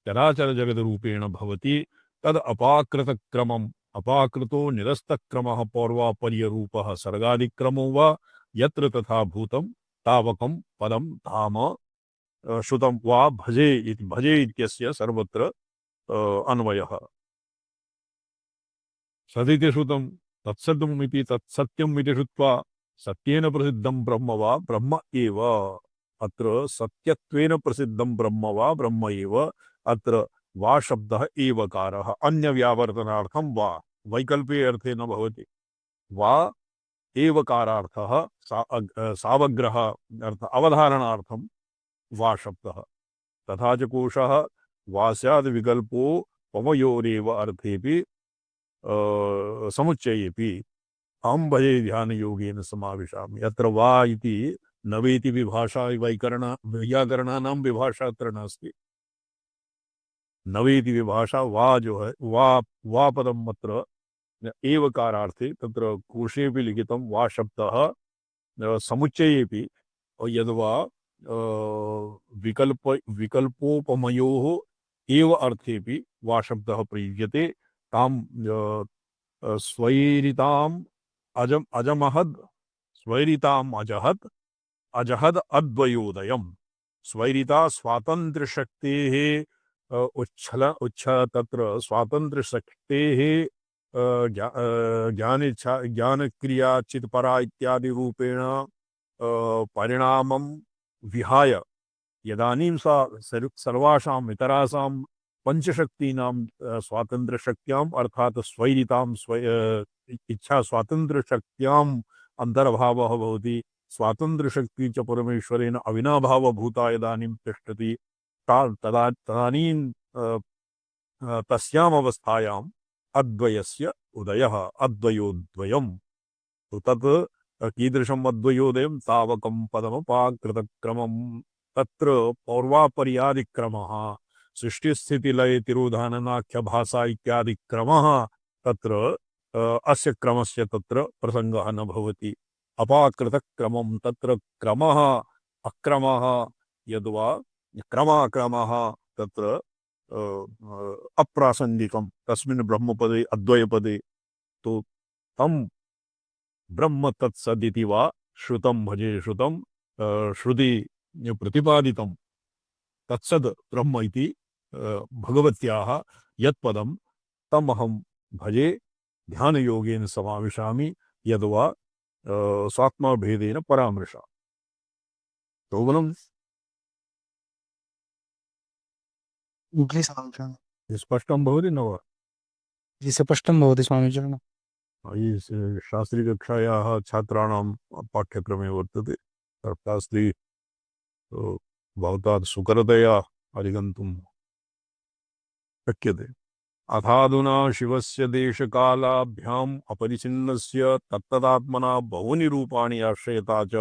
[SPEAKER 1] चराचर जगद रूपेण भवति। तद अपाकृतक्रमम् अपाकृतो निरस्तक्रमः पौर्वापर्य रूपः सर्गादिक्रमो वा यत्र तथा भूतं तावकं पदं धाम श्रुतं वा भजे इति भजे इत्यस्य सर्वत्र अन्वयः। सदिति श्रुतं तत्सत्यम् इति तत्सत्यम् इति श्रुत्वा सत्येन प्रसिद्धं ब्रह्म वा ब्रह्म एव। अत्र सत्यत्वेन प्रसिद्धं ब्रह्म वा ब्रह्म एव। अत्र वा शब्दः एवकारः अन्य व्यावर्तनार्थं वा वैकल्पे अर्थे न भवति। वा एवकारार्थः सावग्रह अर्थ अवधारणार्थं वा शब्दः। तथा च कोशः वा स्याद् विकल्पो पमयोरेव अर्थेपि समुच्चयेपि अहं भजे ध्यानयोगेन समाविशामि। अत्र वा इति नवेति विभाषा वैयाकरणानां विभाषा अत्र नास्ति। नवेति विभाषा वा जो है वा पदम् अत्र एवकारार्थे तत्र कोशेऽपि लिखितं वा शब्दः समुच्चयेऽपि यद्वा विकल्पोपमयोः एव अर्थेऽपि वा शब्दः प्रयुज्यते तां स्वैरिताम् अजमहद् स्वैरिताम् अजहद अद्वयोदयम्। स्वैरिता स्वातन्त्र्यशक्तेः तत्र स्वातन्त्र्यशक्तेः ज्ञानक्रिया चित्परा इत्यादि रूपेण परिणामं विहाय यदानीं सा सर्वासाम् इतरासां पंचशक्तीनां स्वातन्त्र्यशक्त्याम् अर्थात् स्वैरितां इच्छा स्वातन्त्र्यशक्त्याम् अन्तर्भावः भवति। स्वातन्त्र्यशक्ति च परमेश्वरेण अविनाभावभूता यदानीं तिष्ठति तदानीं तस्याम् अवस्थायाम् अद्वयस्य उदयः अद्वयोद्वयम्। तो तत् कीदृशम् अद्वयोदयं तावकं पदमपाकृतक्रमम्। तत्र पौर्वापर्यादिक्रमः सृष्टिस्थितिलय तिरोधाननाख्य भाषा इत्यादि क्रमः तत्र अस्य क्रमस्य तत्र प्रसंगः न भवति। अपाकृतक्रमं तत्र क्रमः अक्रमः यद्वा क्रमाक्रमः तत्र अप्रासंगिकं तस्मिन् ब्रह्मपदे अद्वयपदे। तो तं ब्रह्म तत्सदिति वा श्रुतं भजे श्रुतं श्रुति प्रतिपादितं तत्सद ब्रह्म इति भगवत्याः यत्पदं तमहं भजे ध्यानयोगेन समाविशामि यद्वा स्वात्मभेदेन परामृशा। तो बोलम
[SPEAKER 2] जी स्वामीचरण।
[SPEAKER 1] स्पष्टं भवति न वा?
[SPEAKER 2] जी स्पष्टं भवति स्वामीचरण।
[SPEAKER 1] शास्त्रीकक्षायाः छात्राणां पाठ्यक्रमे वर्तते। शास्त्री भवता सुकरतया अधिगन्तुं शक्यते। अथाधुना शिवस्य देशकालाभ्याम् अपरिचिन्नस्य तत्तदात्मना बहुनि रूपाणि आश्रयता च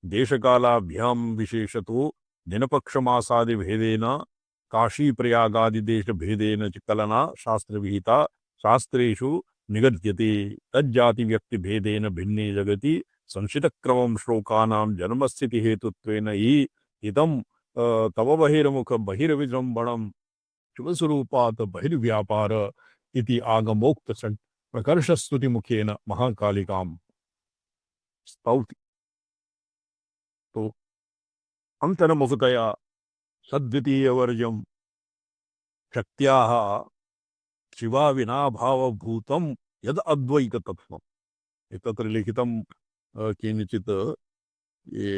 [SPEAKER 1] देशकालाभ्यां विशेषतो दिनपक्षमासादिभेदेन काशीप्रयागादिदेशभेदेन च कलना शास्त्रविहिता शास्त्रेषु निगद्यते। तज्जातिव्यक्तिभेदेन भिन्ने जगति संशितक्रमं श्लोकानां जन्मस्थितिहेतुत्वेन हि इदं तव बहिर्मुख बहिर्विजृम्भणं शिवस्वरूपात् बहिर्व्यापार इति आगमोक्त प्रकर्षस्तुति मुखेन महाकालिकां स्तौति। तो अंतर्मुखतया सद्वितीयवर्जं शक्त्याः शिवा विना भावभूतं यद अद्वैततत्त्वम्। तत्र लिखितं किञ्चित् ये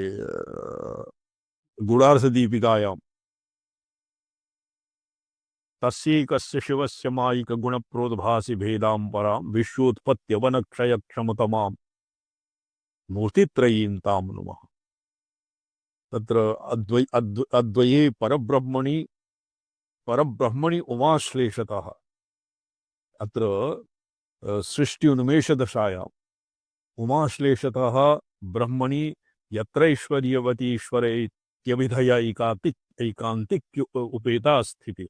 [SPEAKER 1] गुणार्धदीपिकायां तस्यैकस्य शिवस्य मायिक गुणप्रोद्भासि भेदां परां विश्वोत्पत्त्यवनक्षयक्षमतमां मूर्तित्रयीं तां नुमः। तत्र अद्वये परब्रह्मणि उमाश्लेषतः अत्र सृष्टि-उन्मेषदशायाम् उमाश्लेषतः ब्रह्मणि यत्रैश्वर्यवतीश्वरे इत्यभिधया एकान्तिक उपेता स्थितिः।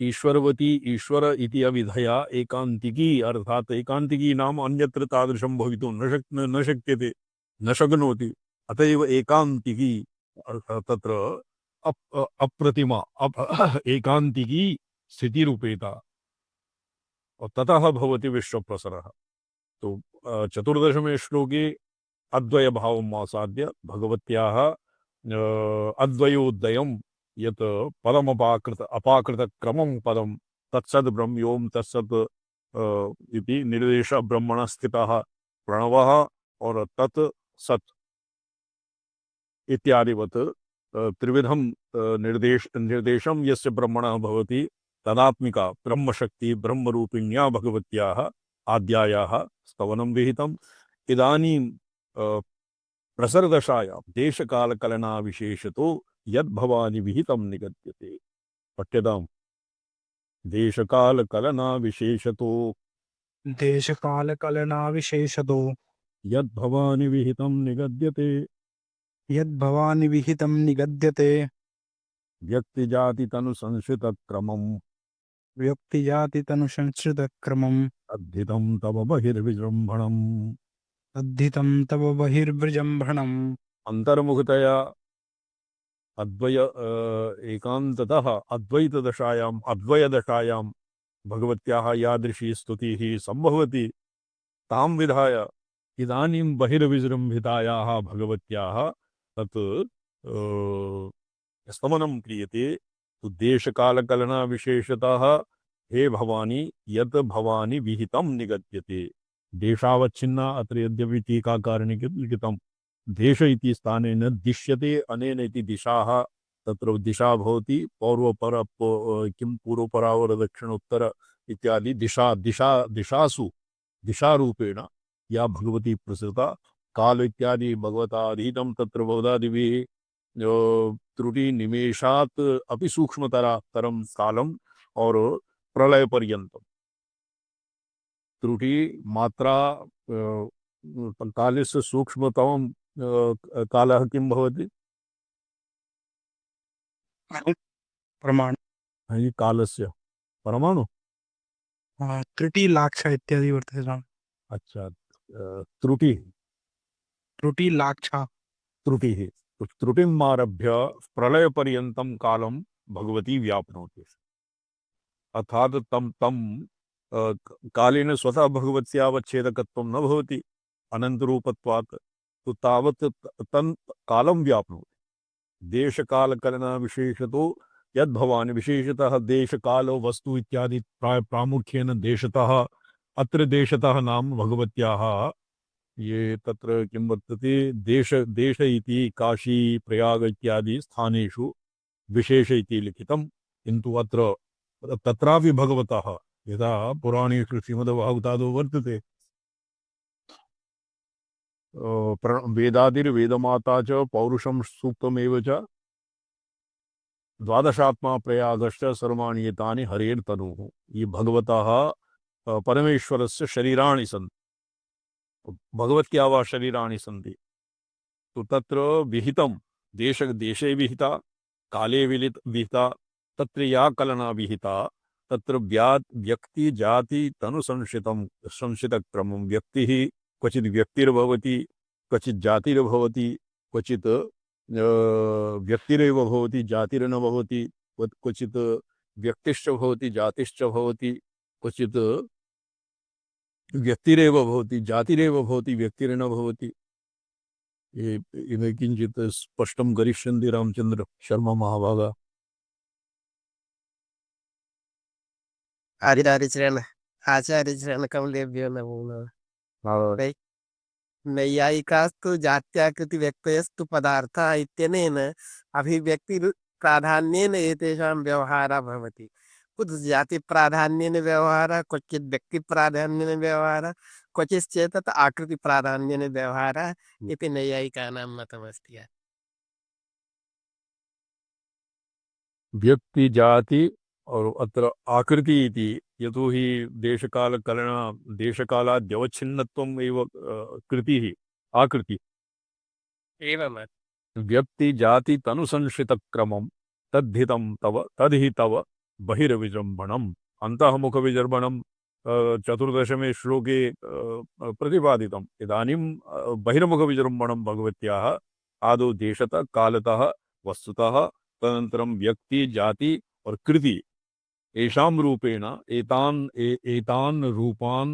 [SPEAKER 1] ईश्वरवती ईश्वर इति अविधया एकांतिकी अर्थात एकांतिकी नाम अन्यत्र तादृशं भवितुं न शक्यते न शक्नोति। अतएव एकांतिकी तत्र अप्रतिमा एकांतिकी स्थितिरूपेता और ततः भवति विश्वप्रसरः। तो 14वें श्लोके अद्वय भावम् आसाद्य भगवत्याः अद्वयोदयं यत् अपाकृत क्रमं पदं तत्सद ब्रह्मयोम तत्सद इति निर्देश ब्रह्मण स्थितः प्रणवः और तत् सत् इत्यादिवत् त्रिविधं निर्देशं यस्य ब्रह्मणः भवति तदात्मिका ब्रह्मशक्ति ब्रह्मरूपिण्या भगवत्याः आद्यायाः स्तवनं विहितम्। इदानीं प्रसरदशायां देशकालकलना विशेषतो यद्भवानि विहितं निगद्यते। पठ्यताम्। देशकालकलना विशेषतो
[SPEAKER 2] देशकालकलना विशेषतो
[SPEAKER 1] यद्भवानि विहितं निगद्यते
[SPEAKER 2] यद्भवानि विहितं निगद्यते
[SPEAKER 1] व्यक्तिजातितनुसंश्रितक्रमम्
[SPEAKER 2] व्यक्तिजातितनुसंश्रितक्रमम्
[SPEAKER 1] अद्धितं तव बहिर्विजृम्भणम्
[SPEAKER 2] अद्धितं तव बहिर्विजृम्भणम्
[SPEAKER 1] अंतर्मुखतया एकान्ततः अद्वैतदशायाम् अद्वयदशायां भगवत्याः यादृशी स्तुतिः सम्भवति तां विधाय इदानीं बहिर्विजृम्भितायाः भगवत्याः तत् स्तमनं क्रियते। तो देशकालकलना विशेषतः हे भवानी यत् भवानी विहितं निगद्यते। देशावच्छिन्ना अत्र यद्यपि टीकाकारेण लिखितं देश इति स्थानेन दिश्यते अनेन इति दिशाः तत्र दिशा भवति पूर्वपर किं पूर्वपरावर दक्षिणोत्तर इत्यादि दिशासु दिशारूपेण या भगवती प्रसृता काल इत्यादि भगवता अधीतं तत्र भवदादिभिः त्रुटि निमेषात् अपि सूक्ष्मतरं कालम और प्रलय पर्यंतम त्रुटि मात्रा कालस्य सूक्ष्मतमं कालः किं भवति
[SPEAKER 2] प्रमाण
[SPEAKER 1] कालस्य परमाणु
[SPEAKER 2] त्रुटिलाक्ष इत्यादि वर्तते स्वामी।
[SPEAKER 1] अच्छा त्रुटि
[SPEAKER 2] त्रुटिलाक्षा
[SPEAKER 1] त्रुटिः तो त्रुटिम् आरभ्य प्रलयपर्यन्तं कालं भगवती व्याप्नोति अर्थात तम तम कालेन स्वतः भगवत्यावच्छेदकत्वं न भवति अनन्तरूपत्वात् तो तावत् तन् कालं व्याप्नोति। देशकालकलना विशेषतो यद्भवान् विशेषतः देशकालो वस्तु इत्यादि प्रामुख्येन देशतः अत्र देशतः नाम भगवत्याः ये तत्र किं वर्तते देश इति काशी प्रयाग इत्यादि स्थानेषु विशेष इति लिखितं किन्तु अत्र तत्रापि भगवतः यदा पुराणेषु श्रीमद्भागवतादौ वर्तते वेदादिर्वेदमाता च पौरुषं सूक्तमेव च द्वादशात्मा प्रयागश्च सर्वाणि एतानि हरेर्तनुः। ये भगवतः परमेश्वरस्य शरीराणि सन्ति भगवत्या वा शरीराणि सन्ति तो तत्र विहितं देशे विहिता काले विहिता तत्र या कलना विहिता तत्र व्यक्ति जाति तनु संशितक्रमं व्यक्तिः क्वचित् व्यक्तिर्भवति क्वचित् जातिर्भवति क्वचित् व्यक्तिरेव भवति जातिर्न भवति क्वचित् व्यक्तिश्च भवति जातिश्च भवति क्वचित् व्यक्तिरेव भवति जातिरेव भवति व्यक्तिर्न भवति। ये किञ्चित् स्पष्टं करिष्यन्ति रामचन्द्र शर्मा महाभागा।
[SPEAKER 3] आचार्यचरण कमलेभ्यो नमो नमः। नैयायिकास्तु जात्याकृति व्यक्तयस्तु पदार्थः इत्यनेन अभिव्यक्ति प्राधान्येन एतेषां व्यवहारः भवति। कुछ जाति प्राधान्येन व्यवहारः क्वचित् व्यक्ति प्राधान्येन व्यवहारः क्वचिश्चेत् आकृति प्राधान्येन व्यवहारः इति नैयायिकानां मतमस्ति।
[SPEAKER 1] व्यक्ति जाति और अत्र आकृति इति यतोहि देशकालकलना देशकालाद्यवच्छिन्नत्वम् एव कृतिः आकृति
[SPEAKER 3] एवं
[SPEAKER 1] व्यक्ति जाति तनुसंश्रितक्रमं तद्धि तव बहिर्विजृम्भणम् अन्तःमुख विजृम्भणं चतुर्दशमे श्लोके प्रतिपादितम्। इदानीं बहिर्मुख विजृम्भणं भगवत्याः आदौ देशतः कालतः वस्तुतः तदनन्तरं व्यक्ति जाति और कृति एषां रूपेण एतान् रूपान्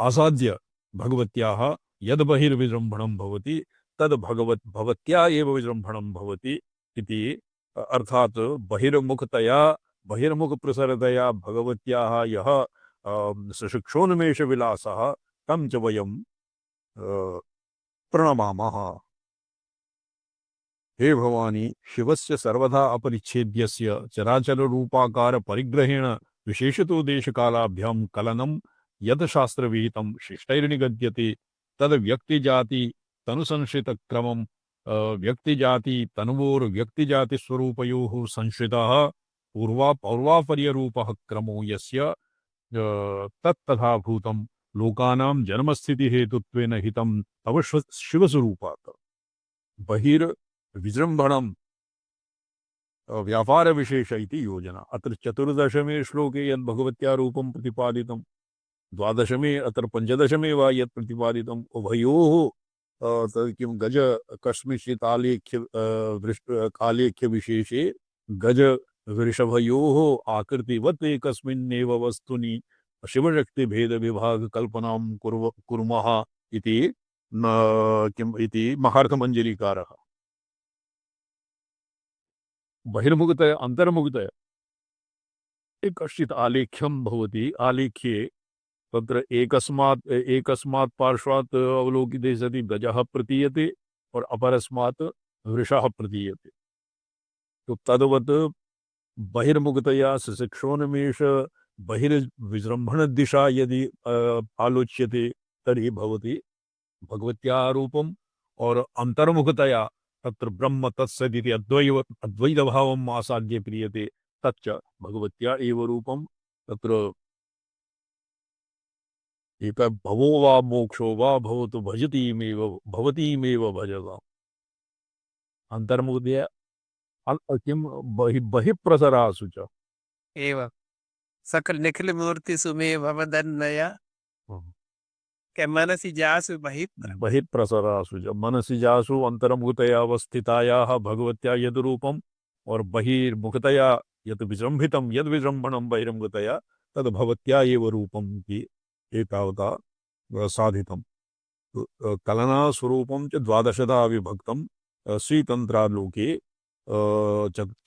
[SPEAKER 1] आसाद्य भगवत्याः यद् बहिर्विजृम्भणं भवति तद् भगवत्या एव विजृम्भणं भवति इति अर्थात् बहिर्मुखप्रसरतया भगवत्याः यः सशिक्षोन्मेषविलासः तं च वयं प्रणमामः। हे भवानी शिवस्य सर्वदा अपरिच्छेद्यस्य चराचर रूपाकार परिग्रहेण विशेषतो देशकालाभ्यां कलनं यत् शास्त्रविहितं शिष्टैर्निगद्यते तद् व्यक्तिजाति तनुसंश्रितक्रमं व्यक्तिजाति तनुवोर् व्यक्तिजातिस्वरूपयोः संश्रितः पौर्वापर्यरूपः क्रमो यस्य तत्तथा भूतं लोकानां जन्मस्थितिहेतुत्वेन हितं तव शिवस्वरूपात् बहिर्विजृम्भणं व्यापारविशेष इति योजना। अत्र 14मे श्लोके यद् भगवत्या रूपं प्रतिपादितं, 12मे अत्र 15मे वा यत् प्रतिपादितम्, उभयोः किं गज कस्मिंश्चित् कालेख्यविशेषे गज वृषभयोः आकृतिवत् एकस्मिन्नेव वस्तुनि शिवशक्तिभेदविभागकल्पनां कुर्मः इति किम् इति महार्थमञ्जरीकारः। बहिर्मुखतया अन्तर्मुखतया कश्चित् आलेख्यं भवति, आलेख्ये तत्र एकस्मात् पार्श्वात् अवलोकिते सति गजः प्रतीयते और अपरस्मात् वृषः प्रतीयते। तो तद्वत् बहिर्मुखतया सशिक्षोन्मेष बहिर्विजृम्भण दिशा यदि आलोच्यते तर्हि भवति भगवत्याः रूपम्, और अंतर्मुखतया तत्र ब्रह्म तत्सदिति अद्वैतभावम् आसाद्य क्रियते, तच्च भगवत्या एव रूपम्। तत्र एक भवो वा मोक्षो वा भवतु भवतीमेव भजताम्। अंतर्मुखतया किं बहिःप्रसरासु च
[SPEAKER 3] एवं सकल निखिल मूर्ति सुमे भवदन्नया के मनसि जासु
[SPEAKER 1] बहिःप्रसरासु च मनसि जासु अंतर्मुखतया अवस्थितायाः भगवत्या यद् रूपम् और बहिर्मुखतया यत् विजृम्भितं यद् विजृम्भणं बहिर्मुखतया तद् भगवत्या एव रूपम् इति एतावता साधितम्। कलना स्वरूपं च 12धा विभक्तं श्रीतन्त्रालोके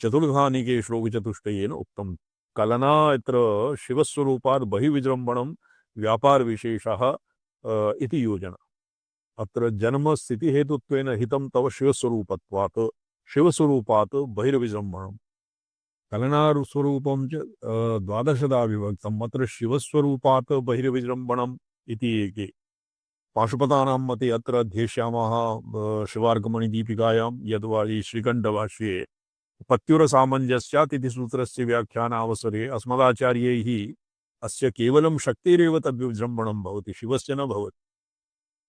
[SPEAKER 1] चतुर्धानिके श्लोकचतुष्टयेन उक्तं। कलना इत्र शिवस्वरूपात् बहिर्विजृम्भणं व्यापारविशेषः इति योजना। अत्र जन्मस्थितिहेतुत्वेन हितं तव शिवस्वरूपात् बहिर्विजृम्भणम्। कलनास्वरूपं च 12धा विभक्तम्। अत्र शिवस्वरूपात् बहिर्विजृम्भणम् इति एके। पाशुपतानां मते अत्र अध्येष्यामः शिवार्कमणिदीपिकायां यद्वारि श्रीकण्ठभाष्ये पत्युरसामञ्जस्यात् इति सूत्रस्य व्याख्यानावसरे अस्मदाचार्यैः अस्य केवलं शक्तिरेव तद्विजृम्भणं भवति, शिवस्य न भवति।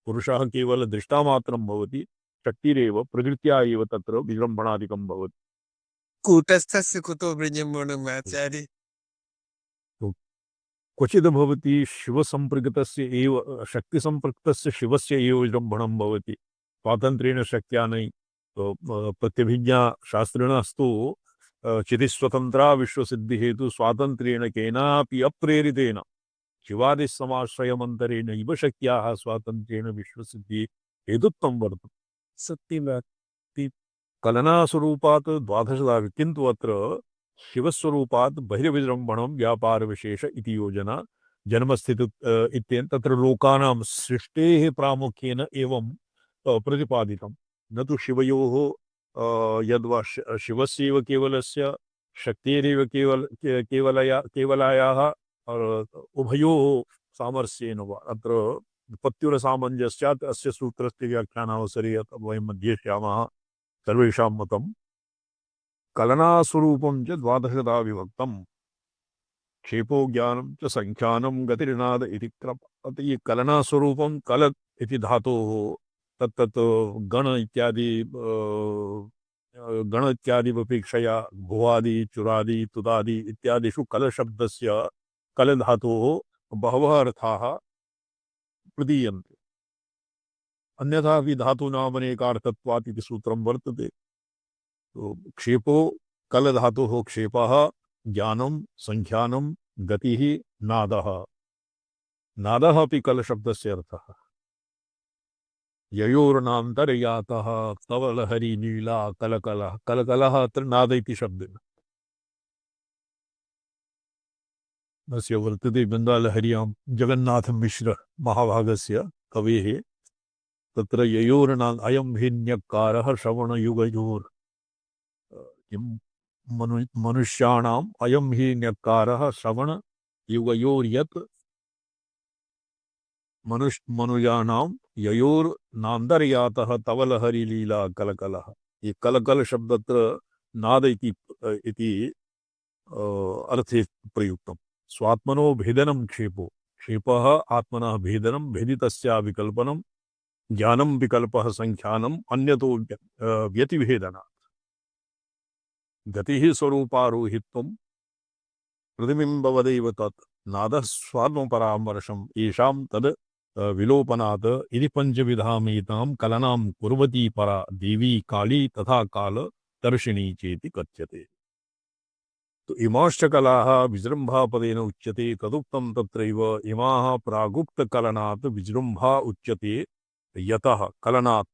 [SPEAKER 1] पुरुषः केवल दृष्टामात्रं भवति, शक्तिरेव प्रकृत्या एव तत्र विजृम्भणादिकं भवति।
[SPEAKER 3] कूटस्थस्य कुतो विजृम्भणम् आचार्य?
[SPEAKER 1] क्वचिद् भवति शिवसम्पृक्तस्य एव शक्तिसम्पृक्तस्य शिवस्य एव विजृम्भणं भवति स्वातन्त्र्येण शक्त्या नै। प्रत्यभिज्ञाशास्त्रिणस्तु चितिस्वतन्त्रा विश्वसिद्धिहेतु स्वातन्त्र्येण केनापि अप्रेरितेन शिवादिसमाश्रयमन्तरेणैव शक्त्याः स्वातन्त्र्येण विश्वसिद्धिः हेतुत्वं वर्तते।
[SPEAKER 3] सत्यं
[SPEAKER 1] कलनास्वरूपात् 12धा, किन्तु अत्र शिवस्वरूपात् बहिर्विजृम्भणं व्यापारविशेष इति योजना। जन्मस्थिति इत्येन तत्र लोकानां सृष्टेः प्रामुख्येन एवं प्रतिपादितं, न तु शिवयोः यद्वा शिवस्यैव केवलस्य शक्तेरेव केवलायाः उभयोः सामर्थ्येन वा। अत्र पत्युरसामञ्जस्यात् अस्य सूत्रस्य व्याख्यानावसरे वयं अध्येष्यामः सर्वेषां मतं। कलनास्वरूपं च 12धा विभक्तम्। क्षेपो ज्ञानं च संख्यानं गतिर्नाद इति क्रम। अतः ये कलनास्वरूपं कल इति धातोः तत्तत् गण इत्यादिवपेक्षया भुवादि चुरादि तुदादि इत्यादिषु कलशब्दस्य कल धातोः बहवः अर्थाः प्रदीयन्ते। अन्यथा अपि धातूनामनेकार्थत्वात् इति सूत्रं वर्तते। तो क्षेपो कल धातुः क्षेपः, ज्ञानं, संख्यानं, गतिः, नादः। नादः अपि कल शब्दस्य अर्थः। ययोर्नान्तर्यातः तव लहरी नीला कलकलः। कलकलः अत्र नाद इति शब्देन अस्य वर्तते। गङ्गालहर्यां जगन्नाथमिश्र महाभागस्य कवेः तत्र ययोर्नान् अयं भिन्यकारः श्रवणयुगयोर् मनुष्याणाम् अयं हि न्यक्कारः श्रवण युगयोर्यत् मनुजानां ययोर्नान्तर्यातः तव लहरी लीला कलकलः। ये कलकल शब्द नाद इति अर्थे प्रयुक्तम्। स्वात्मनो भेदनं क्षेपो, क्षेपः आत्मनः भेदनं, भेदितस्य विकल्पनं, ज्ञानं विकल्पः संख्यानम्, अन्यतो व्यतिभेदनात्। गतिः स्वरूपारोहित्वं प्रतिबिम्बवदैव तत् नादः स्वात्मपरामर्शम् येषां तद् विलोपनात् इति पंचविधामेतां कलनां कुर्वती परा देवी काली तथा काल दर्शिनी चेति कथ्यते। तो इमाश्च कलाः विजृम्भापदेन उच्यते तदुक्तं तत्रैव इमाः प्रागुक्तकलनात् विजृम्भा उच्यते यतः कलनात्।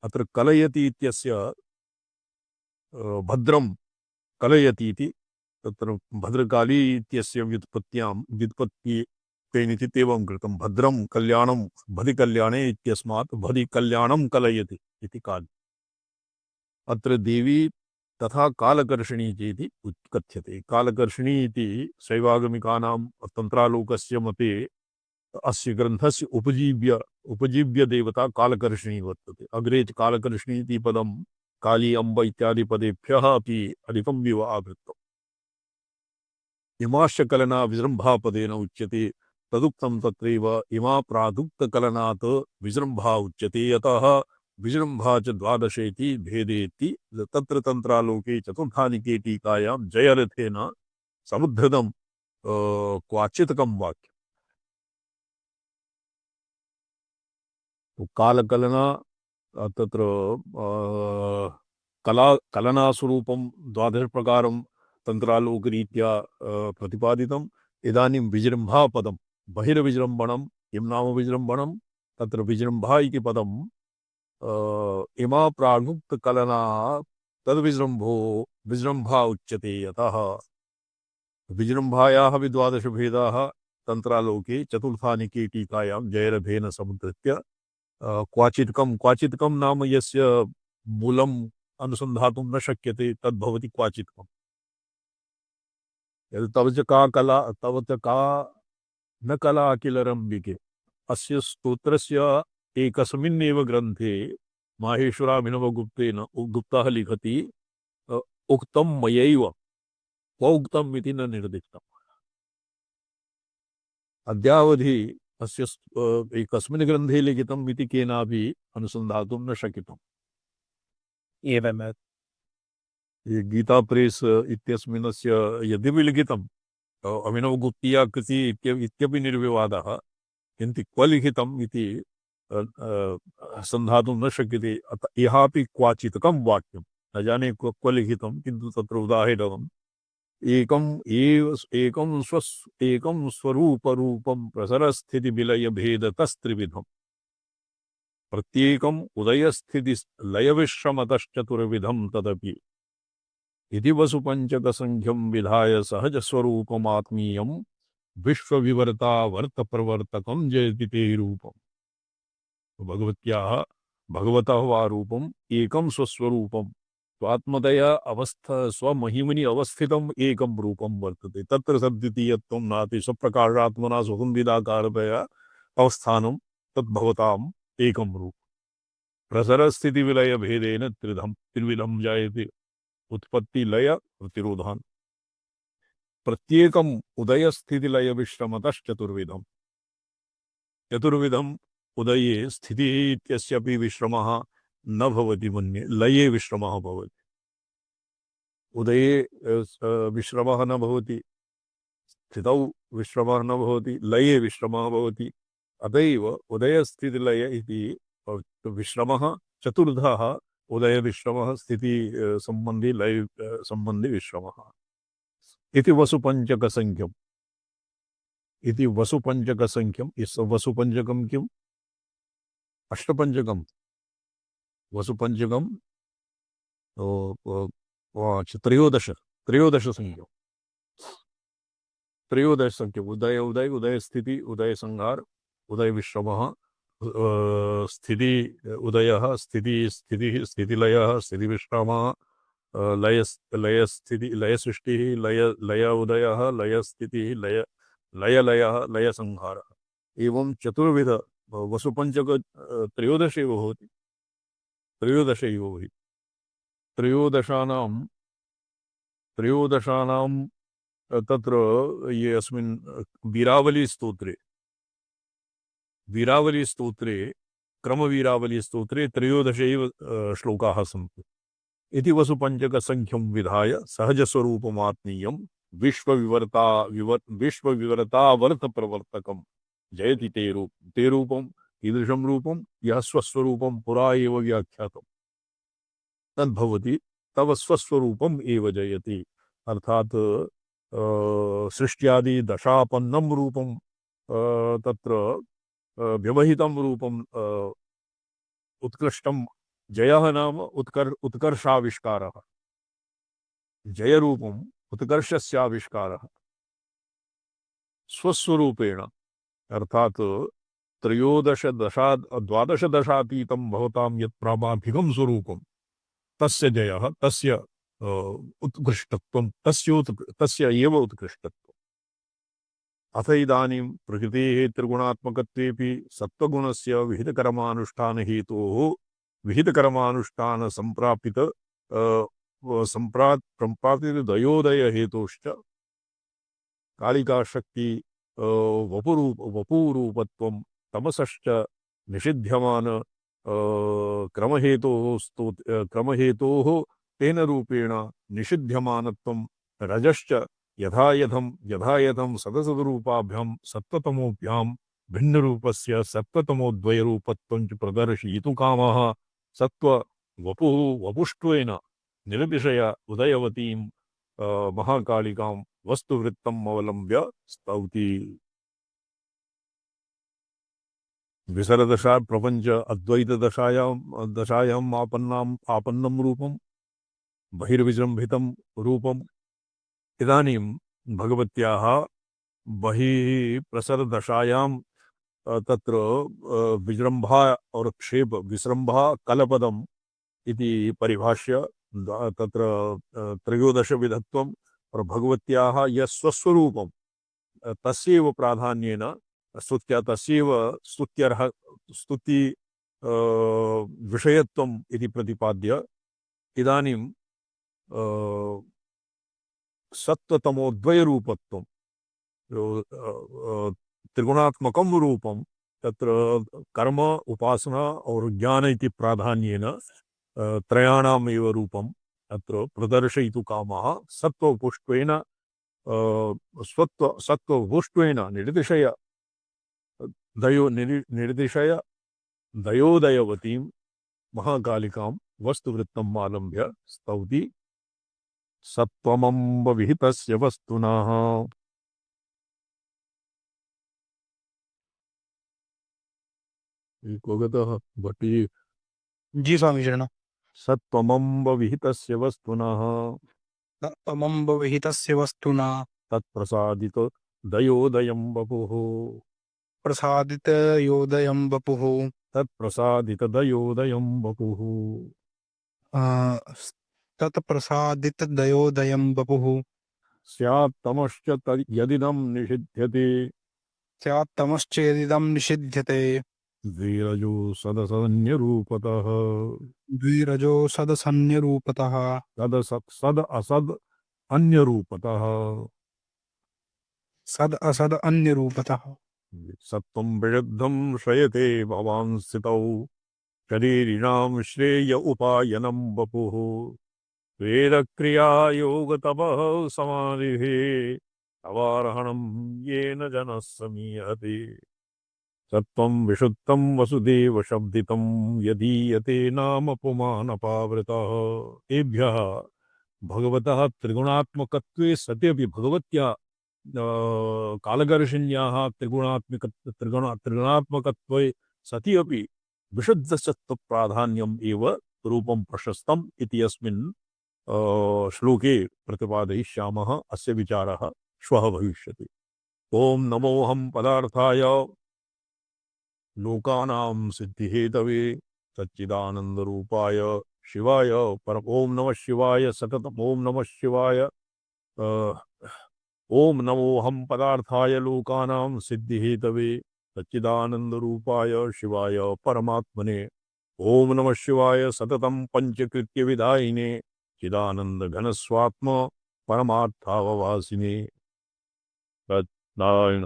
[SPEAKER 1] अत्र कलयति इत्यस्य भद्रं कलयति इति तत्र भद्रकाली इत्यस्य व्युत्पत्ति तेनिति तेवं कृतं। भद्रं कल्याणं भदि कल्याणे इत्यस्मात् भदि कल्याणं कलयति इति काल। अत्र देवी तथा कालकर्षणी चेति कथ्यते। कालकर्षणी इति शैवागमिकानां तन्त्रालोकस्य मते अस्य ग्रन्थस्य उपजीव्य देवता कालकर्षणी वर्तते। अग्रे च कालकर्षणी इति पदं काली अम्ब इत्यादि पदेभ्यः अपि अधिकं आवृत्तम्। इमाश्च कलना विजृम्भापदेन उच्यते तदुक्तं तत्रैव इमा प्रादुक्तकलनात् विजृम्भा उच्यते यतः विजृम्भा च द्वादशेति भेदेति तत्र तन्त्रालोके चतुर्थानिके टीकायां जयरथेन समुद्धृतं क्वाचितकं वाक्यम्। तो कालकलना तत्र कलनास्वरूपं द्वादश प्रकारं तन्त्रालोकरीत्या प्रतिपादितम्। इदानीं विजृम्भापदं बहिर्विजृम्भणं किं नाम विजृम्भणं तत्र विजृम्भा इति पदं इमा प्रागुक्तकलना तद्विजृम्भो विजृम्भा उच्यते यतः विजृम्भायाः अपि द्वादश भेदाः तन्त्रालोके चतुर्थानिके टीकायां जयरथेन समुद्धृत्य क्वाचित्कं नाम यस्य मूलम् अनुसन्धातुं न शक्यते तद्भवति क्वाचित्कम्। तव च का कला तव च का न कला किलरम्बिके अस्य स्तोत्रस्य एकस्मिन्नेव ग्रन्थे माहेश्वराभिनवगुप्तेन गुप्तः लिखति उक्तं मयैव क्व उक्तम् इति न निर्दिष्टम्। अद्यावधि अस्य एकस्मिन् ग्रन्थे लिखितम् इति केनापि अनुसन्धातुं न शक्यम्।
[SPEAKER 3] एवम्
[SPEAKER 1] ये गीता प्रेस इत्यस्मिन्नस्य यद्यपि लिखितम् अभिनवगुप्तीया कृति इत्यपि निर्विवादः, किन्तु क्व लिखितम् इति सन्धातुं न शक्यते। यहापि क्वाचितकं वाक्यं न जाने क्व लिखितं, किन्तु तत्र उदाहरणम् एकं स्वरूपरूपं प्रसरस्थितिविलयभेदतस्त्रिविधम् प्रत्येकम् उदयस्थितिलयविश्रमतश्चतुर्विधं तदपि इति वसुपञ्चकसंख्यं विधाय सहजस्वरूपमात्मीयं विश्वविवर्ता वर्तप्रवर्तकं जयति ते रूपम्। भगवतः वा रूपम् एकं स्वस्वरूपं स्वात्मतया स्वमहिमनि अवस्थितम् एकं रूपं वर्तते। तत्र सद्वितीयत्वं नास्ति। स्वप्रकाशात्मना स्वसंविदाकारतया अवस्थानं तद्भवताम् एकं रूपम्। प्रसरस्थितिविलयभेदेन त्रिविधं जायते उत्पत्ति लय प्रतिरोधान्। प्रत्येकम् उदयस्थितिलयविश्रमतश्चतुर्विधम्। चतुर्विधम् उदये स्थितिः इत्यस्यापि विश्रमः न भवति मन्ये, लये विश्रमः भवति। उदये विश्रमः न भवति, स्थितौ विश्रमः न भवति, लये विश्रमः भवति। अतएव उदयस्थितिलय इति विश्रमः चतुर्धः उदय विश्रमः स्थिति संबंधी लय संबंधी विश्रमः इति वसुपञ्चकसंख्यम्। इति वसुपञ्चकसंख्यम्। इस वसुपञ्चकं किम्? अष्टपञ्चकम्। वसुपञ्चकं त्रयोदश संख्यम्। त्रयोदश संख्यम्। उदय स्थिति उदय संहार उदय विश्रमः स्थिति उदयः स्थितिः स्थितिलयः स्थितिविश्रामः लय स्थिति लय सृष्टिः लय उदयः लय स्थितिः लयः लय संहारः। एवं चतुर्विध वसुपञ्चक त्रयोदश एव भवति। त्रयोदशानां तत्र ये अस्मिन् वीरावलीस्तोत्रे क्रमवीरावलीस्तोत्रे 13 एव श्लोकाः सन्ति। इति वसुपञ्चकसङ्ख्यं विधाय सहजस्वरूपमात्मीयं विश्वविवरतावर्तप्रवर्तकं जयति ते रूपं कीदृशं रूपं यः स्वस्वरूपं पुरा एव व्याख्यातं तद्भवति तव स्वस्वरूपम् एव जयति। अर्थात सृष्ट्यादि दशापन्नं रूपं तत्र व्यवहितं रूपं उत्कृष्टं जयः नाम उत्कर्षाविष्कारः, जयरूपम् उत्कर्षस्याविष्कारः स्वस्वरूपेण अर्थात द्वादशदशातीतं भवतां यत् प्रामाभिकं स्वरूपं तस्य जयः तस्य उत्कृष्टत्वं तस्य एव उत्कृष्टत्वम्। अथ इदानीं प्रकृतेः त्रिगुणात्मकत्वेपि सत्त्वगुणस्य विहितकर्मानुष्ठान संप्रापित दयोदय हेतुश्च कालिका शक्ति वपुरूपत्वं तमसश्च निषिध्यमान क्रमहेतोः तेन रूपेण निषिध्यमानत्वं रजश्च यथा यथं सदसदरूपाभ्यां सत्त्वतमोभ्यां भिन्नरूपस्य सत्त्वतमोद्वयरूपत्वं च प्रदर्शयितुं कामः वपुष्ट्वेन निरतिशय उदयवतीं महाकालिकां वस्तुवृत्तम् अवलम्ब्य स्तौति। विसरदशा प्रपंच अद्वैत दशायाम् आपन्नं रूपं बहिर्विजृम्भितं रूपम्। इदानीं भगवत्याः बहिः प्रसरदशायां तत्र विजृम्भा और क्षेप विसृम्भा कलपदम् इति परिभाष्य तत्र त्रयोदश विधत्वम् और भगवत्याः यस्वस्वरूपं तस्यैव प्राधान्येन स्तुत्या तस्यैव स्तुति विषयत्वम् इति प्रतिपाद्य इदानीं सत्त्वतमोद्वयरूपत्वं त्रिगुणात्मकं रूपं तत्र कर्म उपासना और ज्ञान इति प्राधान्येन त्रयाणाम् एव रूपम् अत्र प्रदर्शयितुं कामः सत्त्वपुष्पेन सत्त्वपुष्पेन निर्दिशय दयोदयवतीं महाकालिकां वस्तुवृत्तम् आलम्ब्य स्तौति। सत्त्वमम्ब विहितस्य वस्तुनः भट्टी
[SPEAKER 2] जी स्वामी शरण।
[SPEAKER 1] सत्त्वमम्ब विहितस्य वस्तुनः
[SPEAKER 2] तमम्ब विहितस्य वस्तुना
[SPEAKER 1] तत्प्रसादित दयोदयं वपुः
[SPEAKER 2] प्रसादित योदयं वपुः
[SPEAKER 1] तत्प्रसादित दयोदयं वपुः
[SPEAKER 2] तत्प्रसादित दयोदयं वपुः
[SPEAKER 1] स्यात्तमश्च यदिदं निषिध्यते
[SPEAKER 2] स्यात्तमश्चेदिदं निषिध्यते
[SPEAKER 1] वीरजो सदसन्यरूपतः
[SPEAKER 2] द्विरजो सदसन्यरूपतः
[SPEAKER 1] सद असद अन्यरूपतः
[SPEAKER 2] सद असद अन्यरूपतः
[SPEAKER 1] सत्त्वं विरुद्धं श्रयते भवान् स्थितौ शरीरिणां श्रेय उपायनं वपुः वेदक्रियायोगतपः समाधिः अवारहणं येन जनः समीहते सत्त्वं विशुद्धं वसुदेव शब्दितं यदीयते नाम पुमानपावृतः। तेभ्यः भगवतः त्रिगुणात्मकत्वे सत्यपि भगवत्या कालगर्षिण्याः त्रिगुणात्मकत्वे सति अपि विशुद्धसत्त्वप्राधान्यम् एव रूपं प्रशस्तम् इति अस्मिन् श्लोके प्रतिपादयिष्यामः। अस्य विचारः श्वः भविष्यति। ओम नमोऽहं पदार्थाय लोकानां सिद्धिहेतवे सच्चिदानन्दरूपाय शिवाय परम ओम नमः शिवाय सततम् ओम नमः शिवाय ओम नमोऽहं पदार्थाय लोकानां सिद्धिहेतवे सच्चिदानन्दरूपाय शिवाय परमात्मने ओम नमः शिवाय सततं पंचकृत्यविधायिने चिदानन्दघनस्वात्म परमार्थाववासिने नारायण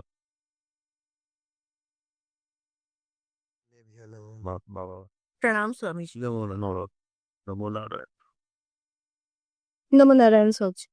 [SPEAKER 4] प्रणाम स्वामी जी।
[SPEAKER 1] नमो नारायण।
[SPEAKER 4] नमो नारायण स्वामी जी।